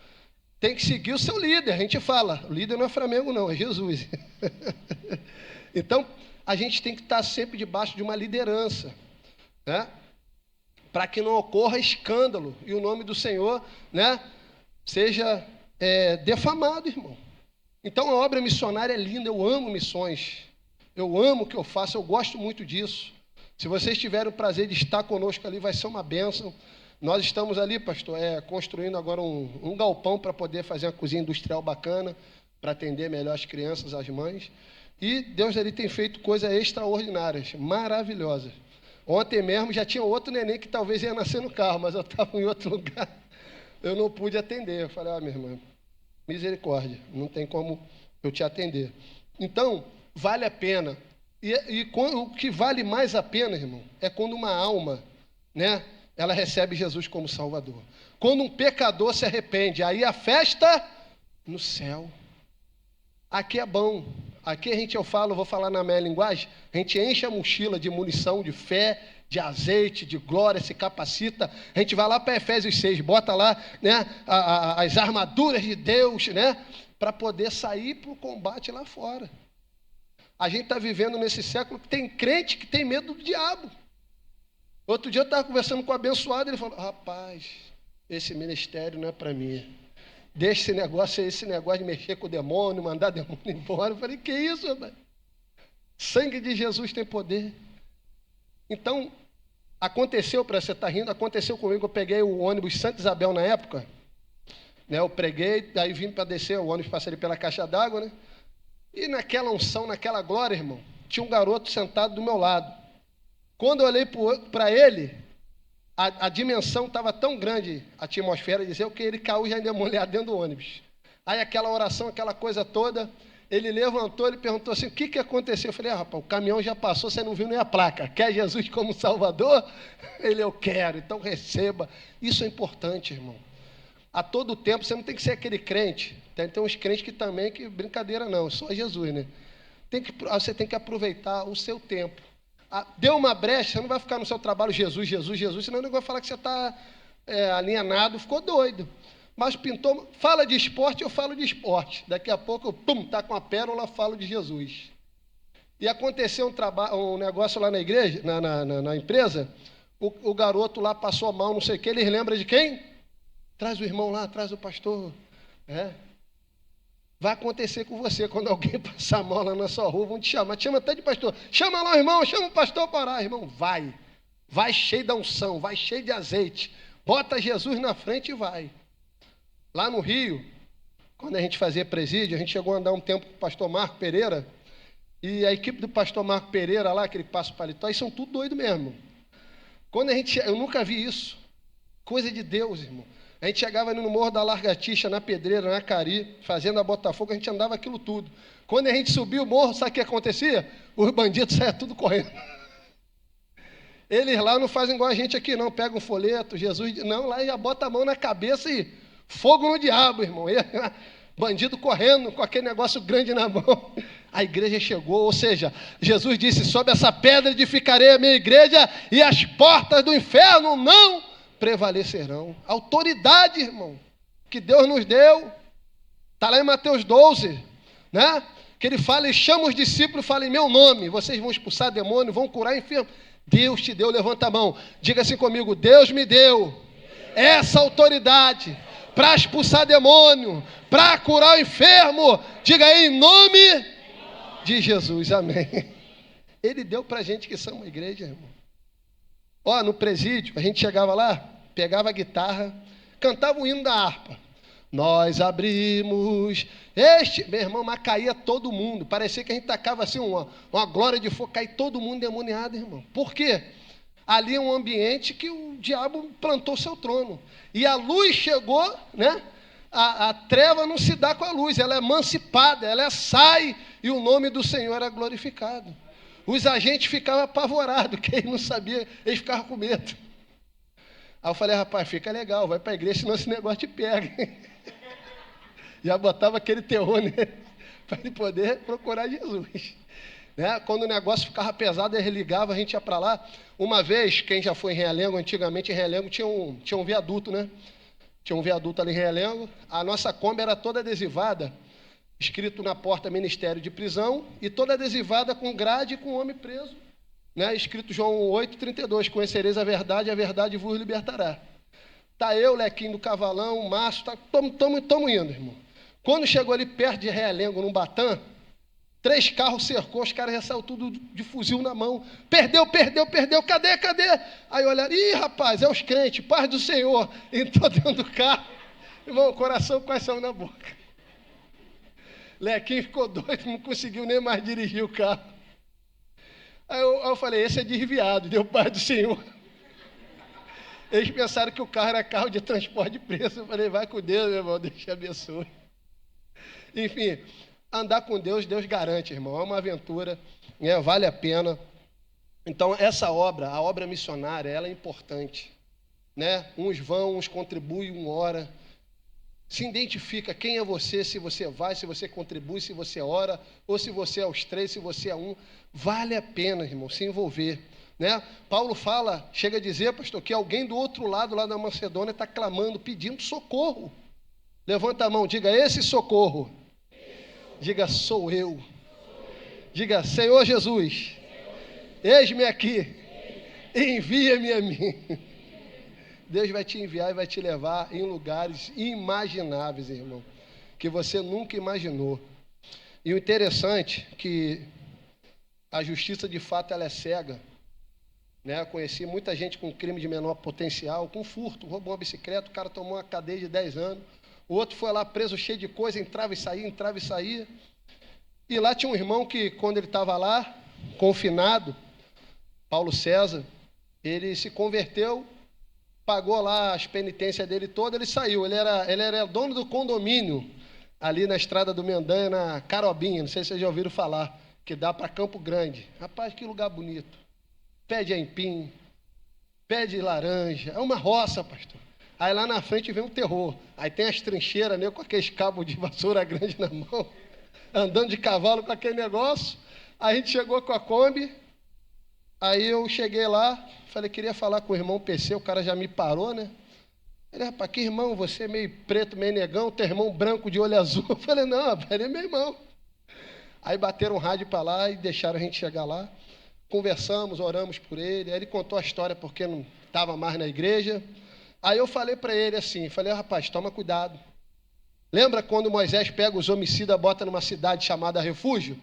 Tem que seguir o seu líder. A gente fala, o líder não é Flamengo não, é Jesus. Então, a gente tem que estar sempre debaixo de uma liderança, né? Para que não ocorra escândalo e o nome do Senhor, né, seja defamado, irmão. Então, a obra missionária é linda, eu amo missões. Eu amo o que eu faço, eu gosto muito disso. Se vocês tiverem o prazer de estar conosco ali, vai ser uma bênção. Nós estamos ali, pastor, construindo agora um galpão para poder fazer uma cozinha industrial bacana, para atender melhor as crianças, as mães. E Deus ali tem feito coisas extraordinárias, maravilhosas. Ontem mesmo já tinha outro neném que talvez ia nascer no carro, mas eu estava em outro lugar, eu não pude atender. Eu falei, minha irmã, misericórdia, não tem como eu te atender. Então, vale a pena. E o que vale mais a pena, irmão, é quando uma alma, né, ela recebe Jesus como Salvador. Quando um pecador se arrepende, aí a festa no céu. Aqui é bom. Aqui eu vou falar na minha linguagem, a gente enche a mochila de munição, de fé, de azeite, de glória, se capacita. A gente vai lá para Efésios 6, bota lá, né, as armaduras de Deus, né, para poder sair para o combate lá fora. A gente está vivendo nesse século que tem crente que tem medo do diabo. Outro dia eu estava conversando com o abençoado, ele falou, rapaz, esse ministério não é para mim. Deixa esse negócio de mexer com o demônio, mandar demônio embora. Eu falei, que isso, rapaz? Sangue de Jesus tem poder. Então, aconteceu, para você estar rindo, aconteceu comigo, eu peguei o ônibus Santa Isabel na época, né, eu preguei, aí vim para descer, o ônibus passei pela caixa d'água, né? E naquela unção, naquela glória, irmão, tinha um garoto sentado do meu lado. Quando eu olhei para ele, a dimensão estava tão grande, a atmosfera dizia que ele caiu já endemoniado dentro do ônibus. Aí aquela oração, aquela coisa toda, ele levantou, ele perguntou assim, o que aconteceu? Eu falei, rapaz, o caminhão já passou, você não viu nem a placa. Quer Jesus como Salvador? Ele, eu quero, então receba. Isso é importante, irmão. A todo tempo, você não tem que ser aquele crente. Tem uns crentes que também, que brincadeira não, só Jesus, né? Você tem que aproveitar o seu tempo. Deu uma brecha, você não vai ficar no seu trabalho Jesus, Jesus, Jesus, senão ele vai falar que você está alienado, ficou doido. Mas pintou, fala de esporte, eu falo de esporte. Daqui a pouco, está com a pérola, falo de Jesus. E aconteceu um negócio lá na igreja, na empresa, o garoto lá passou mal, não sei o que, eles lembram de quem? Traz o irmão lá, traz o pastor. Vai acontecer com você, quando alguém passar mal lá na sua rua, vão te chamar, te chama até de pastor, chama lá o irmão, chama o pastor para orar, irmão, vai cheio da unção, vai cheio de azeite, bota Jesus na frente e vai. Lá no Rio, quando a gente fazia presídio, a gente chegou a andar um tempo com o pastor Marco Pereira, e a equipe do pastor Marco Pereira lá, aquele que passa o paletó, eles são tudo doido mesmo. Eu nunca vi isso, coisa de Deus, irmão. A gente chegava ali no Morro da Largatixa, na Pedreira, na Cari, fazendo a Botafogo, a gente andava aquilo tudo. Quando a gente subia o morro, sabe o que acontecia? Os bandidos saiam tudo correndo. Eles lá não fazem igual a gente aqui, não. Pegam um folheto, Jesus... Não, lá já bota a mão na cabeça e fogo no diabo, irmão. Bandido correndo com aquele negócio grande na mão. A igreja chegou, ou seja, Jesus disse, sob essa pedra edificarei a minha igreja e as portas do inferno não prevalecerão. Autoridade, irmão, que Deus nos deu. Está lá em Mateus 12, né? Que ele fala e chama os discípulos, fala em meu nome, vocês vão expulsar demônio, vão curar enfermo. Deus te deu, levanta a mão. Diga assim comigo, Deus me deu essa autoridade para expulsar demônio, para curar o enfermo. Diga aí, em nome de Jesus, amém. Ele deu para a gente que somos uma igreja, irmão. Ó, no presídio, a gente chegava lá, pegava a guitarra, cantava o hino da harpa. Nós abrimos este... Meu irmão, mas caía todo mundo. Parecia que a gente tacava assim uma glória de fogo, caía todo mundo endemoniado, irmão. Por quê? Ali é um ambiente que o diabo plantou seu trono. E a luz chegou, né? A treva não se dá com a luz, ela é emancipada, ela sai e o nome do Senhor era glorificado. Os agentes ficavam apavorados, quem não sabia, eles ficavam com medo. Aí eu falei, rapaz, fica legal, vai para a igreja, senão esse negócio te pega. Já botava aquele terror nele, para ele poder procurar Jesus. Né? Quando o negócio ficava pesado, eles ligavam, a gente ia para lá. Uma vez, quem já foi em Realengo, antigamente em Realengo tinha um viaduto, né? Tinha um viaduto ali em Realengo. A nossa Kombi era toda adesivada, escrito na porta Ministério de Prisão, e toda adesivada com grade e com homem preso, né? Escrito João 8,32, conhecereis a verdade vos libertará. Tá eu, Lequinho do Cavalão, o Márcio, estamos indo, irmão. Quando chegou ali perto de Realengo, no Batã, 3 carros cercou, os caras já saíram tudo de fuzil na mão. Perdeu, cadê? Aí olharam, ih, rapaz, é os crentes, paz do Senhor. Entrou dentro do carro, irmão, o coração quase saiu na boca. Lequinho ficou doido, não conseguiu nem mais dirigir o carro. Aí eu falei, esse é desviado, deu paz do Senhor. Eles pensaram que o carro era carro de transporte de preço. Eu falei, vai com Deus, meu irmão, Deus te abençoe. Enfim, andar com Deus, Deus garante, irmão. É uma aventura, né? Vale a pena. Então, essa obra, a obra missionária, ela é importante. Né? Uns vão, uns contribuem, um ora. Se identifica quem é você, se você vai, se você contribui, se você ora, ou se você é os 3, se você é um. Vale a pena, irmão, se envolver. Né? Paulo fala, chega a dizer, pastor, que alguém do outro lado, lá da Macedônia, está clamando, pedindo socorro. Levanta a mão, diga, esse socorro. Diga, sou eu. Diga, Senhor Jesus, eis-me aqui, envia-me a mim. Deus vai te enviar e vai te levar em lugares inimagináveis, irmão, que você nunca imaginou. E o interessante é que a justiça, de fato, ela é cega. Né? Conheci muita gente com crime de menor potencial, com furto, roubou uma bicicleta, o cara tomou uma cadeia de 10 anos. O outro foi lá preso cheio de coisa, entrava e saía. E lá tinha um irmão que, quando ele estava lá, confinado, Paulo César, ele se converteu, pagou lá as penitências dele toda, ele saiu. Ele era dono do condomínio, ali na estrada do Mendanha, na Carobinha, não sei se vocês já ouviram falar, que dá para Campo Grande. Rapaz, que lugar bonito. Pé de aipim, pé de laranja, é uma roça, pastor. Aí lá na frente vem um terror. Aí tem as trincheiras, né, com aqueles cabos de vassoura grande na mão, andando de cavalo com aquele negócio. Aí a gente chegou com a Kombi, aí eu cheguei lá, falei, queria falar com o irmão PC, o cara já me parou, né? Ele, rapaz, que irmão, você é meio preto, meio negão, teu irmão branco de olho azul. Eu falei, não, rapaz, ele é meu irmão. Aí bateram um rádio para lá e deixaram a gente chegar lá. Conversamos, oramos por ele. Aí ele contou a história porque não estava mais na igreja. Aí eu falei para ele assim, falei, rapaz, toma cuidado. Lembra quando Moisés pega os homicidas e bota numa cidade chamada Refúgio?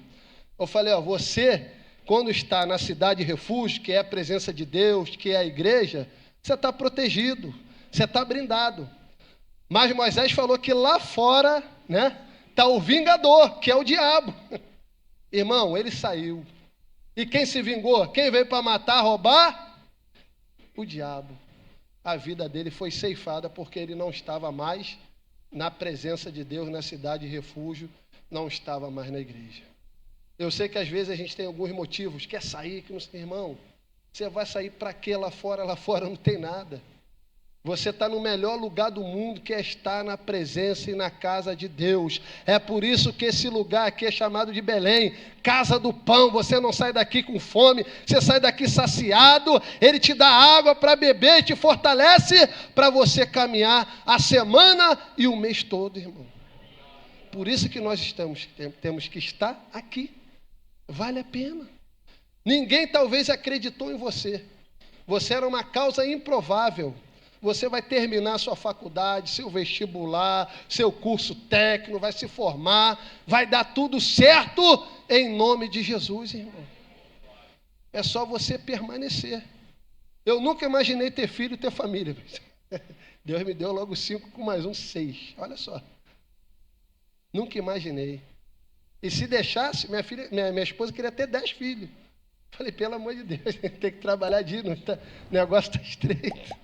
Eu falei, ó, você, quando está na cidade Refúgio, que é a presença de Deus, que é a igreja, você está protegido, você está brindado. Mas Moisés falou que lá fora, né, está o vingador, que é o diabo. Irmão, ele saiu. E quem se vingou? Quem veio para matar, roubar? O diabo. A vida dele foi ceifada porque ele não estava mais na presença de Deus, na cidade de Refúgio, não estava mais na igreja. Eu sei que às vezes a gente tem alguns motivos, quer sair, que não sei, irmão, você vai sair para quê lá fora não tem nada. Você está no melhor lugar do mundo, que é estar na presença e na casa de Deus. É por isso que esse lugar aqui é chamado de Belém, casa do pão. Você não sai daqui com fome, você sai daqui saciado. Ele te dá água para beber e te fortalece para você caminhar a semana e o mês todo, irmão. Por isso que nós temos que estar aqui. Vale a pena. Ninguém talvez acreditou em você. Você era uma causa improvável. você vai terminar a sua faculdade, seu vestibular, seu curso técnico, vai se formar, vai dar tudo certo em nome de Jesus, irmão. É só você permanecer. Eu nunca imaginei ter filho e ter família. Deus me deu logo 5 com mais 6. Olha só. Nunca imaginei. E se deixasse, minha esposa queria ter 10 filhos. Falei, pelo amor de Deus, tem que trabalhar de noite, o negócio está estreito.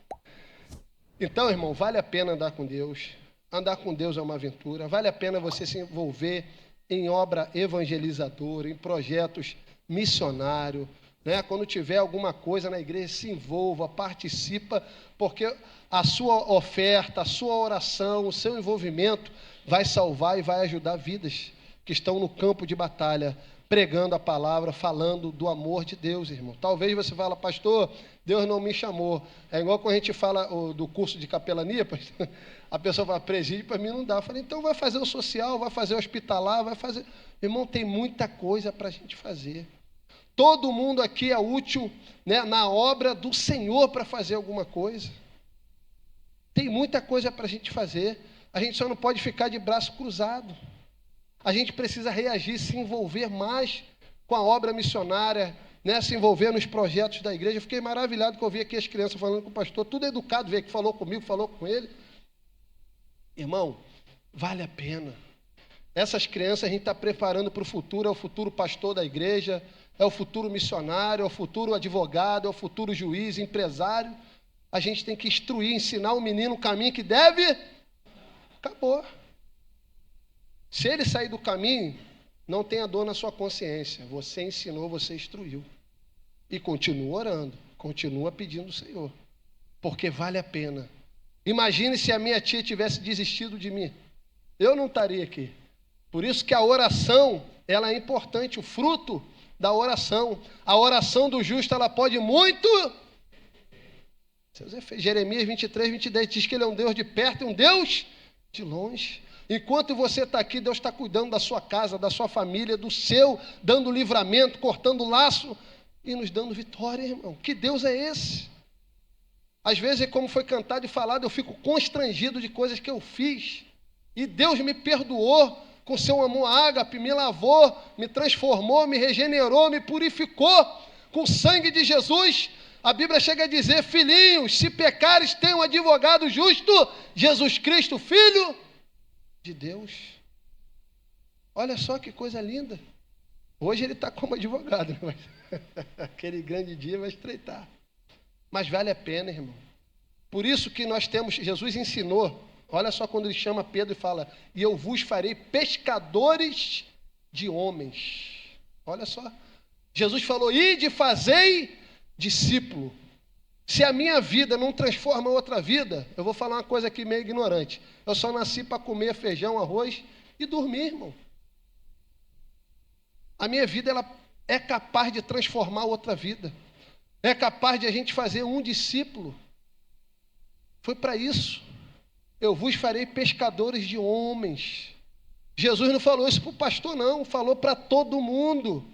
Então, irmão, vale a pena andar com Deus. Andar com Deus é uma aventura. Vale a pena você se envolver em obra evangelizadora, em projetos missionários. Né? Quando tiver alguma coisa na igreja, se envolva, participa, porque a sua oferta, a sua oração, o seu envolvimento vai salvar e vai ajudar vidas que estão no campo de batalha, pregando a palavra, falando do amor de Deus, irmão. Talvez você fale, pastor, Deus não me chamou. É igual quando a gente fala do curso de capelania, a pessoa fala, presídio para mim não dá. Eu falei, então vai fazer o social, vai fazer o hospitalar, vai fazer... Irmão, tem muita coisa para a gente fazer. Todo mundo aqui é útil, né, na obra do Senhor para fazer alguma coisa. Tem muita coisa para a gente fazer. A gente só não pode ficar de braço cruzado. A gente precisa reagir, se envolver mais com a obra missionária, né, se envolver nos projetos da igreja. Eu fiquei maravilhado que eu vi aqui as crianças falando com o pastor, tudo educado, veio que falou comigo, falou com ele. Irmão, vale a pena. Essas crianças a gente está preparando para o futuro, é o futuro pastor da igreja, é o futuro missionário, é o futuro advogado, é o futuro juiz, empresário. A gente tem que instruir, ensinar o menino o caminho que deve. Acabou. Se ele sair do caminho, não tenha dor na sua consciência. Você ensinou, você instruiu. E continua orando, continua pedindo ao Senhor. Porque vale a pena. Imagine se a minha tia tivesse desistido de mim. Eu não estaria aqui. Por isso que a oração, ela é importante, o fruto da oração. A oração do justo, ela pode muito... Jeremias 23, 22 diz que ele é um Deus de perto e um Deus de longe. Enquanto você está aqui, Deus está cuidando da sua casa, da sua família, do seu, dando livramento, cortando laço e nos dando vitória, irmão. Que Deus é esse? Às vezes, como foi cantado e falado, eu fico constrangido de coisas que eu fiz. E Deus me perdoou com seu amor ágape, me lavou, me transformou, me regenerou, me purificou com o sangue de Jesus. A Bíblia chega a dizer, filhinhos, se pecares, tem um advogado justo, Jesus Cristo, Filho de Deus. Olha só que coisa linda. Hoje ele está como advogado, né? Aquele grande dia vai estreitar. Mas vale a pena, irmão. Por isso que nós temos, Jesus ensinou, olha só quando ele chama Pedro e fala, e eu vos farei pescadores de homens. Olha só. Jesus falou, ide fazei discípulo. Se a minha vida não transforma outra vida, eu vou falar uma coisa aqui meio ignorante. Eu só nasci para comer feijão, arroz e dormir, irmão. A minha vida, ela é capaz de transformar outra vida. É capaz de a gente fazer um discípulo. Foi para isso. Eu vos farei pescadores de homens. Jesus não falou isso para o pastor, não. Falou para todo mundo.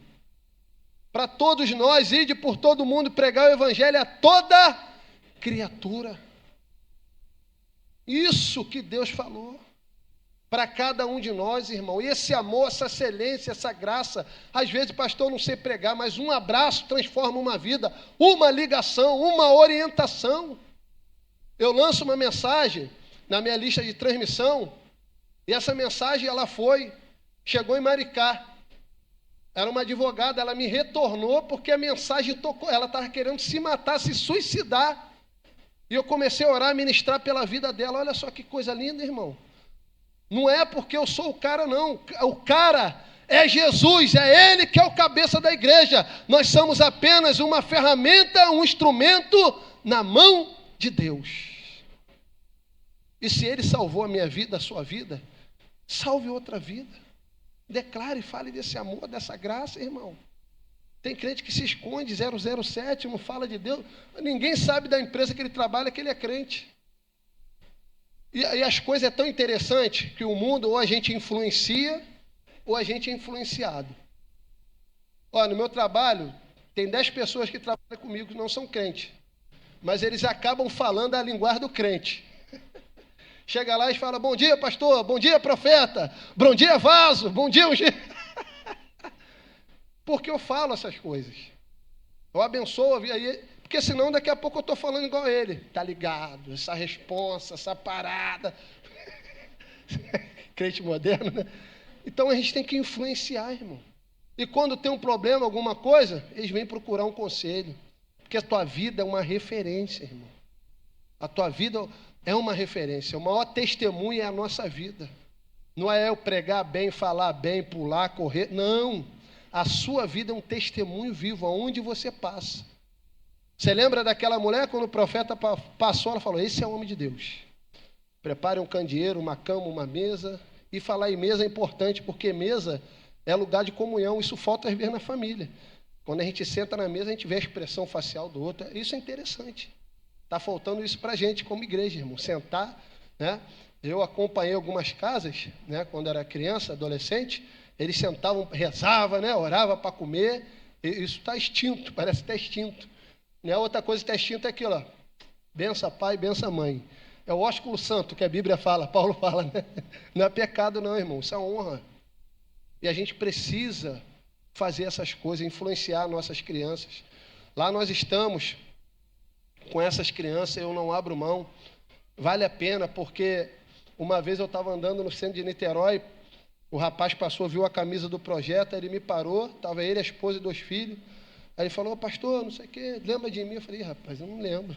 Para todos nós, ide por todo mundo pregar o evangelho a toda criatura. Isso que Deus falou para cada um de nós, irmão. E esse amor, essa excelência, essa graça, às vezes, pastor, não sei pregar, mas um abraço transforma uma vida, uma ligação, uma orientação. Eu lanço uma mensagem na minha lista de transmissão, e essa mensagem, chegou em Maricá. Era uma advogada, ela me retornou porque a mensagem tocou, ela estava querendo se matar, se suicidar. E eu comecei a orar, ministrar pela vida dela. Olha só que coisa linda, irmão. Não é porque eu sou o cara, não. O cara é Jesus, é Ele que é o cabeça da igreja. Nós somos apenas uma ferramenta, um instrumento na mão de Deus. E se Ele salvou a minha vida, a sua vida, salve outra vida. Declare e fale desse amor, dessa graça, irmão. Tem crente que se esconde, 007, não fala de Deus. Ninguém sabe da empresa que ele trabalha que ele é crente. E as coisas é tão interessante que o mundo ou a gente influencia ou a gente é influenciado. Olha, no meu trabalho, tem 10 pessoas que trabalham comigo que não são crentes. mas eles acabam falando a linguagem do crente. Chega lá e fala, bom dia, pastor, bom dia, profeta, bom dia, vaso, bom dia, porque eu falo essas coisas. Eu abençoo a vida aí, porque senão daqui a pouco eu estou falando igual a ele. Tá ligado? Essa responsa, essa parada. Crente moderno, né? Então a gente tem que influenciar, irmão. E quando tem um problema, alguma coisa, eles vêm procurar um conselho. Porque a tua vida é uma referência, irmão. A tua vida é uma referência. O maior testemunho é a nossa vida. Não é eu pregar bem, falar bem, pular, correr. Não. A sua vida é um testemunho vivo, aonde você passa. Você lembra daquela mulher, quando o profeta passou, ela falou, esse é o homem de Deus. Prepare um candeeiro, uma cama, uma mesa. E falar em mesa é importante, porque mesa é lugar de comunhão. Isso falta às vezes na família. Quando a gente senta na mesa, a gente vê a expressão facial do outro. Isso é interessante. Está faltando isso para a gente como igreja, irmão. Sentar, né? Eu acompanhei algumas casas, né? Quando era criança, adolescente, eles sentavam, rezavam, né? Oravam para comer. Isso está extinto, parece que está extinto. Né? Outra coisa que está extinta é aquilo, ó. Bença pai, bença mãe. É o ósculo santo que a Bíblia fala, Paulo fala, né? Não é pecado não, irmão, isso é honra. E a gente precisa fazer essas coisas, influenciar nossas crianças. Lá nós estamos com essas crianças, eu não abro mão. Vale a pena, porque uma vez eu estava andando no centro de Niterói, o rapaz passou, viu a camisa do projeto, ele me parou, estava ele, a esposa e 2 filhos. Aí ele falou, pastor, não sei o quê, lembra de mim? Eu falei, rapaz, eu não lembro.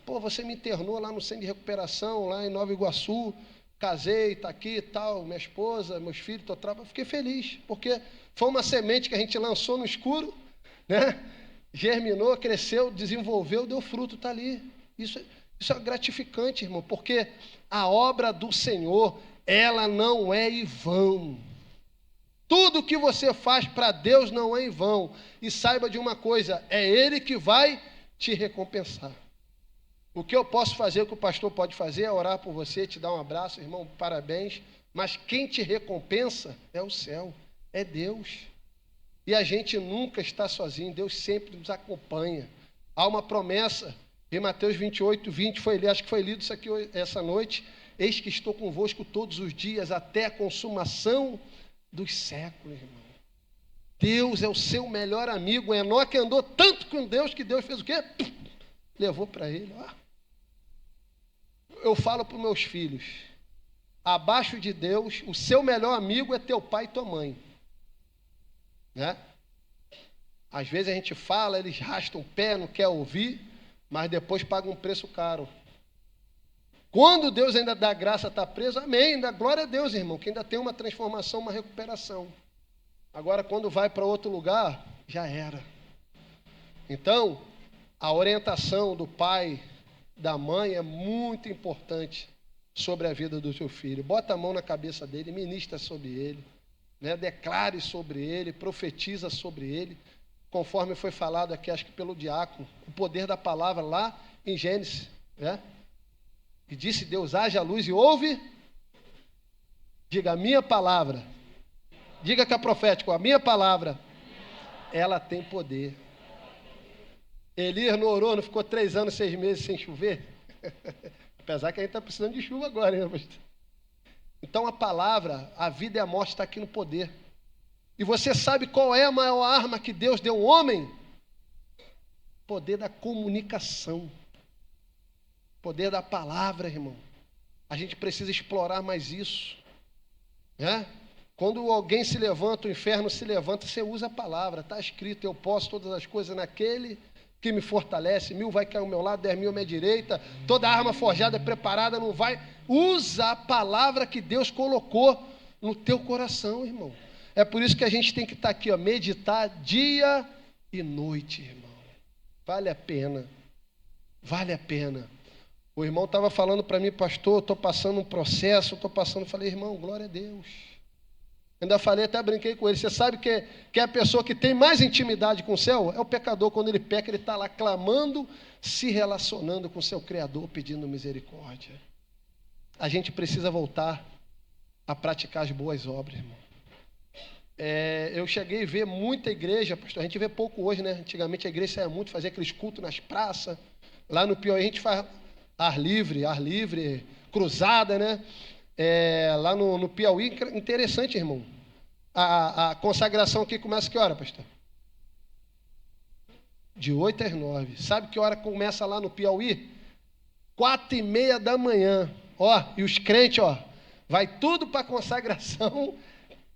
Pô, você me internou lá no centro de recuperação, lá em Nova Iguaçu, casei, está aqui e tal, minha esposa, meus filhos, estou trabalhando. Fiquei feliz, porque foi uma semente que a gente lançou no escuro, né? Germinou, cresceu, desenvolveu, deu fruto, está ali. Isso é gratificante, irmão, porque a obra do Senhor, ela não é em vão. Tudo que você faz para Deus não é em vão. E saiba de uma coisa, é Ele que vai te recompensar. O que eu posso fazer, o que o pastor pode fazer, é orar por você, te dar um abraço, irmão, parabéns. Mas quem te recompensa é o céu, é Deus. E a gente nunca está sozinho, Deus sempre nos acompanha. Há uma promessa, em Mateus 28, 20, acho que foi lido isso aqui essa noite. Eis que estou convosco todos os dias, até a consumação dos séculos, irmão. Deus é o seu melhor amigo. Enoque andou tanto com Deus, que Deus fez o quê? Levou para ele, ó. Eu falo para os meus filhos, abaixo de Deus, o seu melhor amigo é teu pai e tua mãe. Né? Às vezes a gente fala, eles rastam o pé, não quer ouvir, mas depois pagam um preço caro. Quando Deus ainda dá graça, está preso, amém, ainda glória a Deus, irmão, que ainda tem uma transformação, uma recuperação. Agora, quando vai para outro lugar, já era. Então, a orientação do pai, da mãe é muito importante sobre a vida do seu filho. Bota a mão na cabeça dele, ministra sobre ele, né? Declare sobre ele, profetiza sobre ele, conforme foi falado aqui, acho que pelo diácono, o poder da palavra lá em Gênesis, né? E disse Deus, haja luz e ouve, diga a minha palavra, diga que é profético, a minha palavra, ela tem poder. Elias não orou, não ficou 3 anos, 6 meses sem chover? Apesar que a gente está precisando de chuva agora, hein, pastor? Então a palavra, a vida e a morte está aqui no poder. E você sabe qual é a maior arma que Deus deu ao homem? Poder da comunicação. Poder da palavra, irmão. A gente precisa explorar mais isso. Né? Quando alguém se levanta, o inferno se levanta, você usa a palavra. Está escrito, eu posso todas as coisas naquele que me fortalece. 1000 vai cair ao meu lado, 10.000 à minha direita. Toda arma forjada é preparada, não vai. Usa a palavra que Deus colocou no teu coração, irmão. É por isso que a gente tem que estar aqui, ó, meditar dia e noite, irmão. Vale a pena. Vale a pena. O irmão estava falando para mim, pastor, estou passando um processo, falei, irmão, glória a Deus. Ainda falei, até brinquei com ele, você sabe que a pessoa que tem mais intimidade com o céu é o pecador. Quando ele peca, ele está lá clamando, se relacionando com o seu Criador, pedindo misericórdia. A gente precisa voltar a praticar as boas obras, irmão. Eu cheguei a ver muita igreja, pastor, a gente vê pouco hoje, né? Antigamente a igreja saía muito, fazia aqueles cultos nas praças, Lá no Piauí a gente faz ar livre, cruzada, né? Lá no Piauí, interessante, irmão. A consagração aqui começa que hora, pastor? De 8 às 9. Sabe que hora começa lá no Piauí? 4:30 da manhã. Ó, e os crentes, ó, vai tudo para a consagração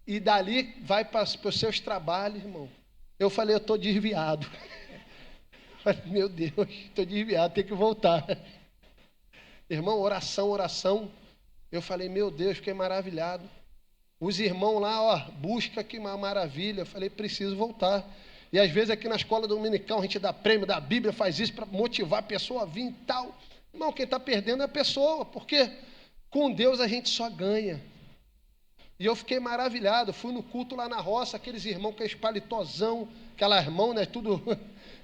e dali vai para os seus trabalhos, irmão. Eu falei, eu estou desviado. Falei, meu Deus, estou desviado, tenho que voltar. Irmão, oração. Eu falei, meu Deus, fiquei maravilhado. Os irmãos lá, ó, busca que uma maravilha. Eu falei, preciso voltar. E às vezes aqui na escola dominical a gente dá prêmio da Bíblia, faz isso para motivar a pessoa a vir e tal. Irmão, quem está perdendo é a pessoa, porque com Deus a gente só ganha. E eu fiquei maravilhado, fui no culto lá na roça, aqueles irmãos com palitozão, aquelas mãos, né, tudo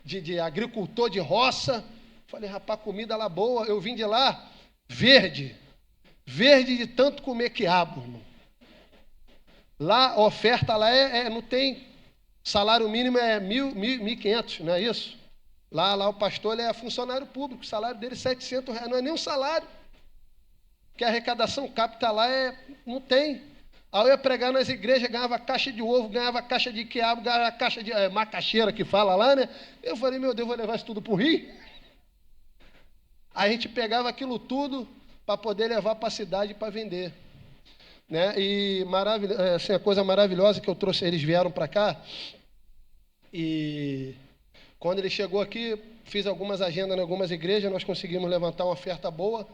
de agricultor de roça. Falei, rapaz, comida lá boa. Eu vim de lá verde de tanto comer quiabo, irmão. Lá, a oferta lá não tem, salário mínimo é 1.500, não é isso? Lá o pastor ele é funcionário público, o salário dele é R$700, não é nem um salário. Porque a arrecadação capta lá não tem. Aí eu ia pregar nas igrejas, ganhava caixa de ovo, ganhava caixa de quiabo, ganhava caixa de macaxeira que fala lá, né? Eu falei, meu Deus, vou levar isso tudo para o Rio? Aí a gente pegava aquilo tudo para poder levar para a cidade para vender. Né? E assim, a coisa maravilhosa que eu trouxe, eles vieram para cá, e quando ele chegou aqui, fiz algumas agendas em algumas igrejas, nós conseguimos levantar uma oferta boa,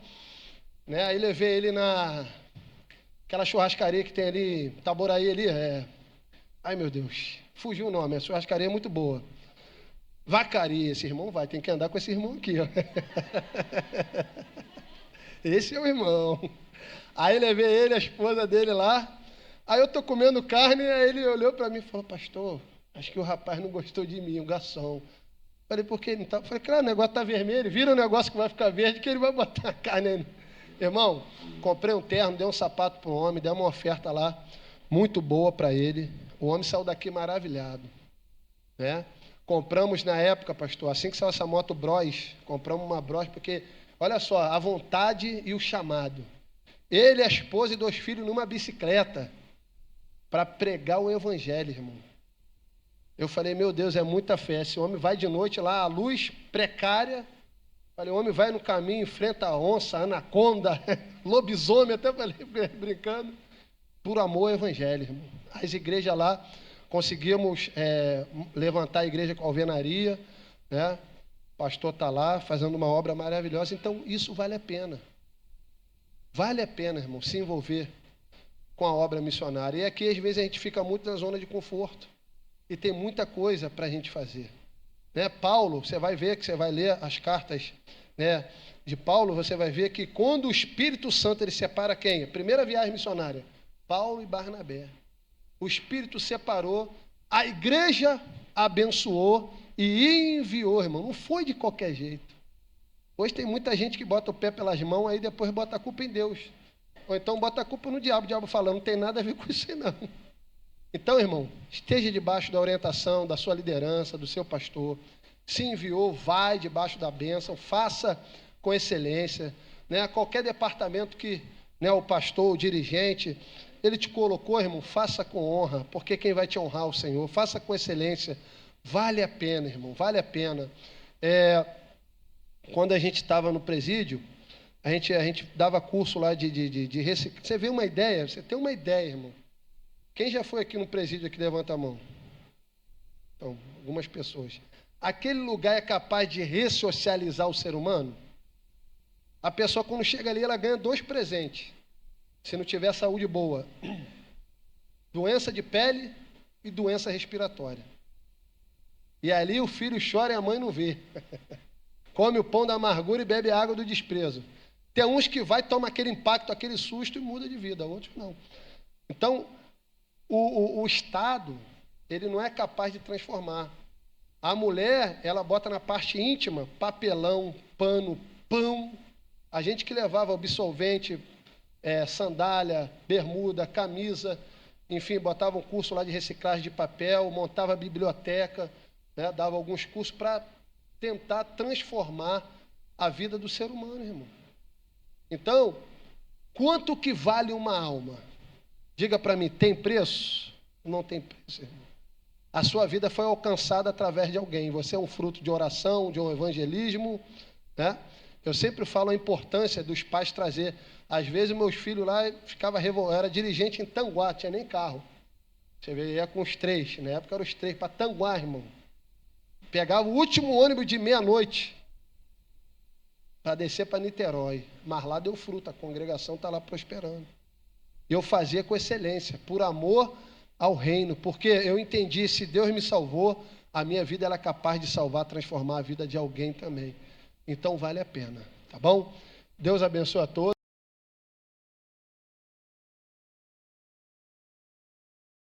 né? Aí levei ele naquela churrascaria que tem ali, Taboraí ali, ai meu Deus, fugiu o nome, a churrascaria é muito boa. Vacaria, esse irmão vai, tem que andar com esse irmão aqui, ó. Esse é o irmão. Aí levei ele, a esposa dele lá. Aí eu tô comendo carne, aí ele olhou para mim e falou, pastor, acho que o rapaz não gostou de mim, o garçom. Falei, por que ele não tá? Falei, claro, o negócio tá vermelho, vira o negócio que vai ficar verde, que ele vai botar a carne aí. Irmão, comprei um terno, dei um sapato para o homem, dei uma oferta lá, muito boa para ele. O homem saiu daqui maravilhado, né? Compramos na época, pastor, assim que saiu essa moto Bros, compramos uma Bros, porque, olha só, a vontade e o chamado. Ele, a esposa e 2 filhos numa bicicleta para pregar o evangelho, irmão. Eu falei, meu Deus, é muita fé. Esse homem vai de noite lá, a luz precária. Falei, o homem vai no caminho, enfrenta a onça, a anaconda, lobisomem, até falei brincando, por amor ao evangelho, irmão. As igrejas lá, conseguimos levantar a igreja com alvenaria, né? O pastor está lá fazendo uma obra maravilhosa. Então, isso vale a pena. Vale a pena, irmão, se envolver com a obra missionária. E aqui, às vezes, a gente fica muito na zona de conforto. E tem muita coisa para a gente fazer. Né? Paulo, você vai ver, que você vai ler as cartas, né, de Paulo, você vai ver que quando o Espírito Santo ele separa quem? A primeira viagem missionária, Paulo e Barnabé. O Espírito separou, a igreja abençoou e enviou, irmão. Não foi de qualquer jeito. Hoje tem muita gente que bota o pé pelas mãos, aí depois bota a culpa em Deus. Ou então bota a culpa no diabo. O diabo fala, não tem nada a ver com isso aí, não. Então, irmão, esteja debaixo da orientação, da sua liderança, do seu pastor. Se enviou, vai debaixo da bênção, faça com excelência. Né? Qualquer departamento que, né, o pastor, o dirigente, ele te colocou, irmão, faça com honra, porque quem vai te honrar é o Senhor. Faça com excelência. Vale a pena, irmão, vale a pena. Quando a gente estava no presídio, a gente dava curso lá de reciclagem. Você vê uma ideia, você tem uma ideia, irmão. Quem já foi aqui no presídio aqui, levanta a mão. Então, algumas pessoas. Aquele lugar é capaz de ressocializar o ser humano? A pessoa, quando chega ali, ela ganha 2 presentes. Se não tiver saúde boa. Doença de pele e doença respiratória. E ali o filho chora e a mãe não vê. Come o pão da amargura e bebe a água do desprezo. Tem uns que vai, toma aquele impacto, aquele susto e muda de vida. Outros não. Então, o Estado, ele não é capaz de transformar. A mulher, ela bota na parte íntima papelão, pano, pão. A gente que levava absolvente, sandália, bermuda, camisa, enfim, botava um curso lá de reciclagem de papel, montava a biblioteca, né, dava alguns cursos para tentar transformar a vida do ser humano, irmão. Então, quanto que vale uma alma? Diga para mim, tem preço? Não tem preço, irmão. A sua vida foi alcançada através de alguém. Você é um fruto de oração, de um evangelismo, né? Eu sempre falo a importância dos pais trazer. Às vezes meus filhos lá ficava revoltado, era dirigente em Tanguá, tinha nem carro. Você vê, ia com os 3, na época eram os 3 para Tanguá, irmão. Pegava o último ônibus de meia-noite para descer para Niterói. Mas lá deu fruto, a congregação está lá prosperando. Eu fazia com excelência, por amor ao reino, porque eu entendi, se Deus me salvou, a minha vida ela é capaz de salvar, transformar a vida de alguém também. Então vale a pena, tá bom? Deus abençoe a todos.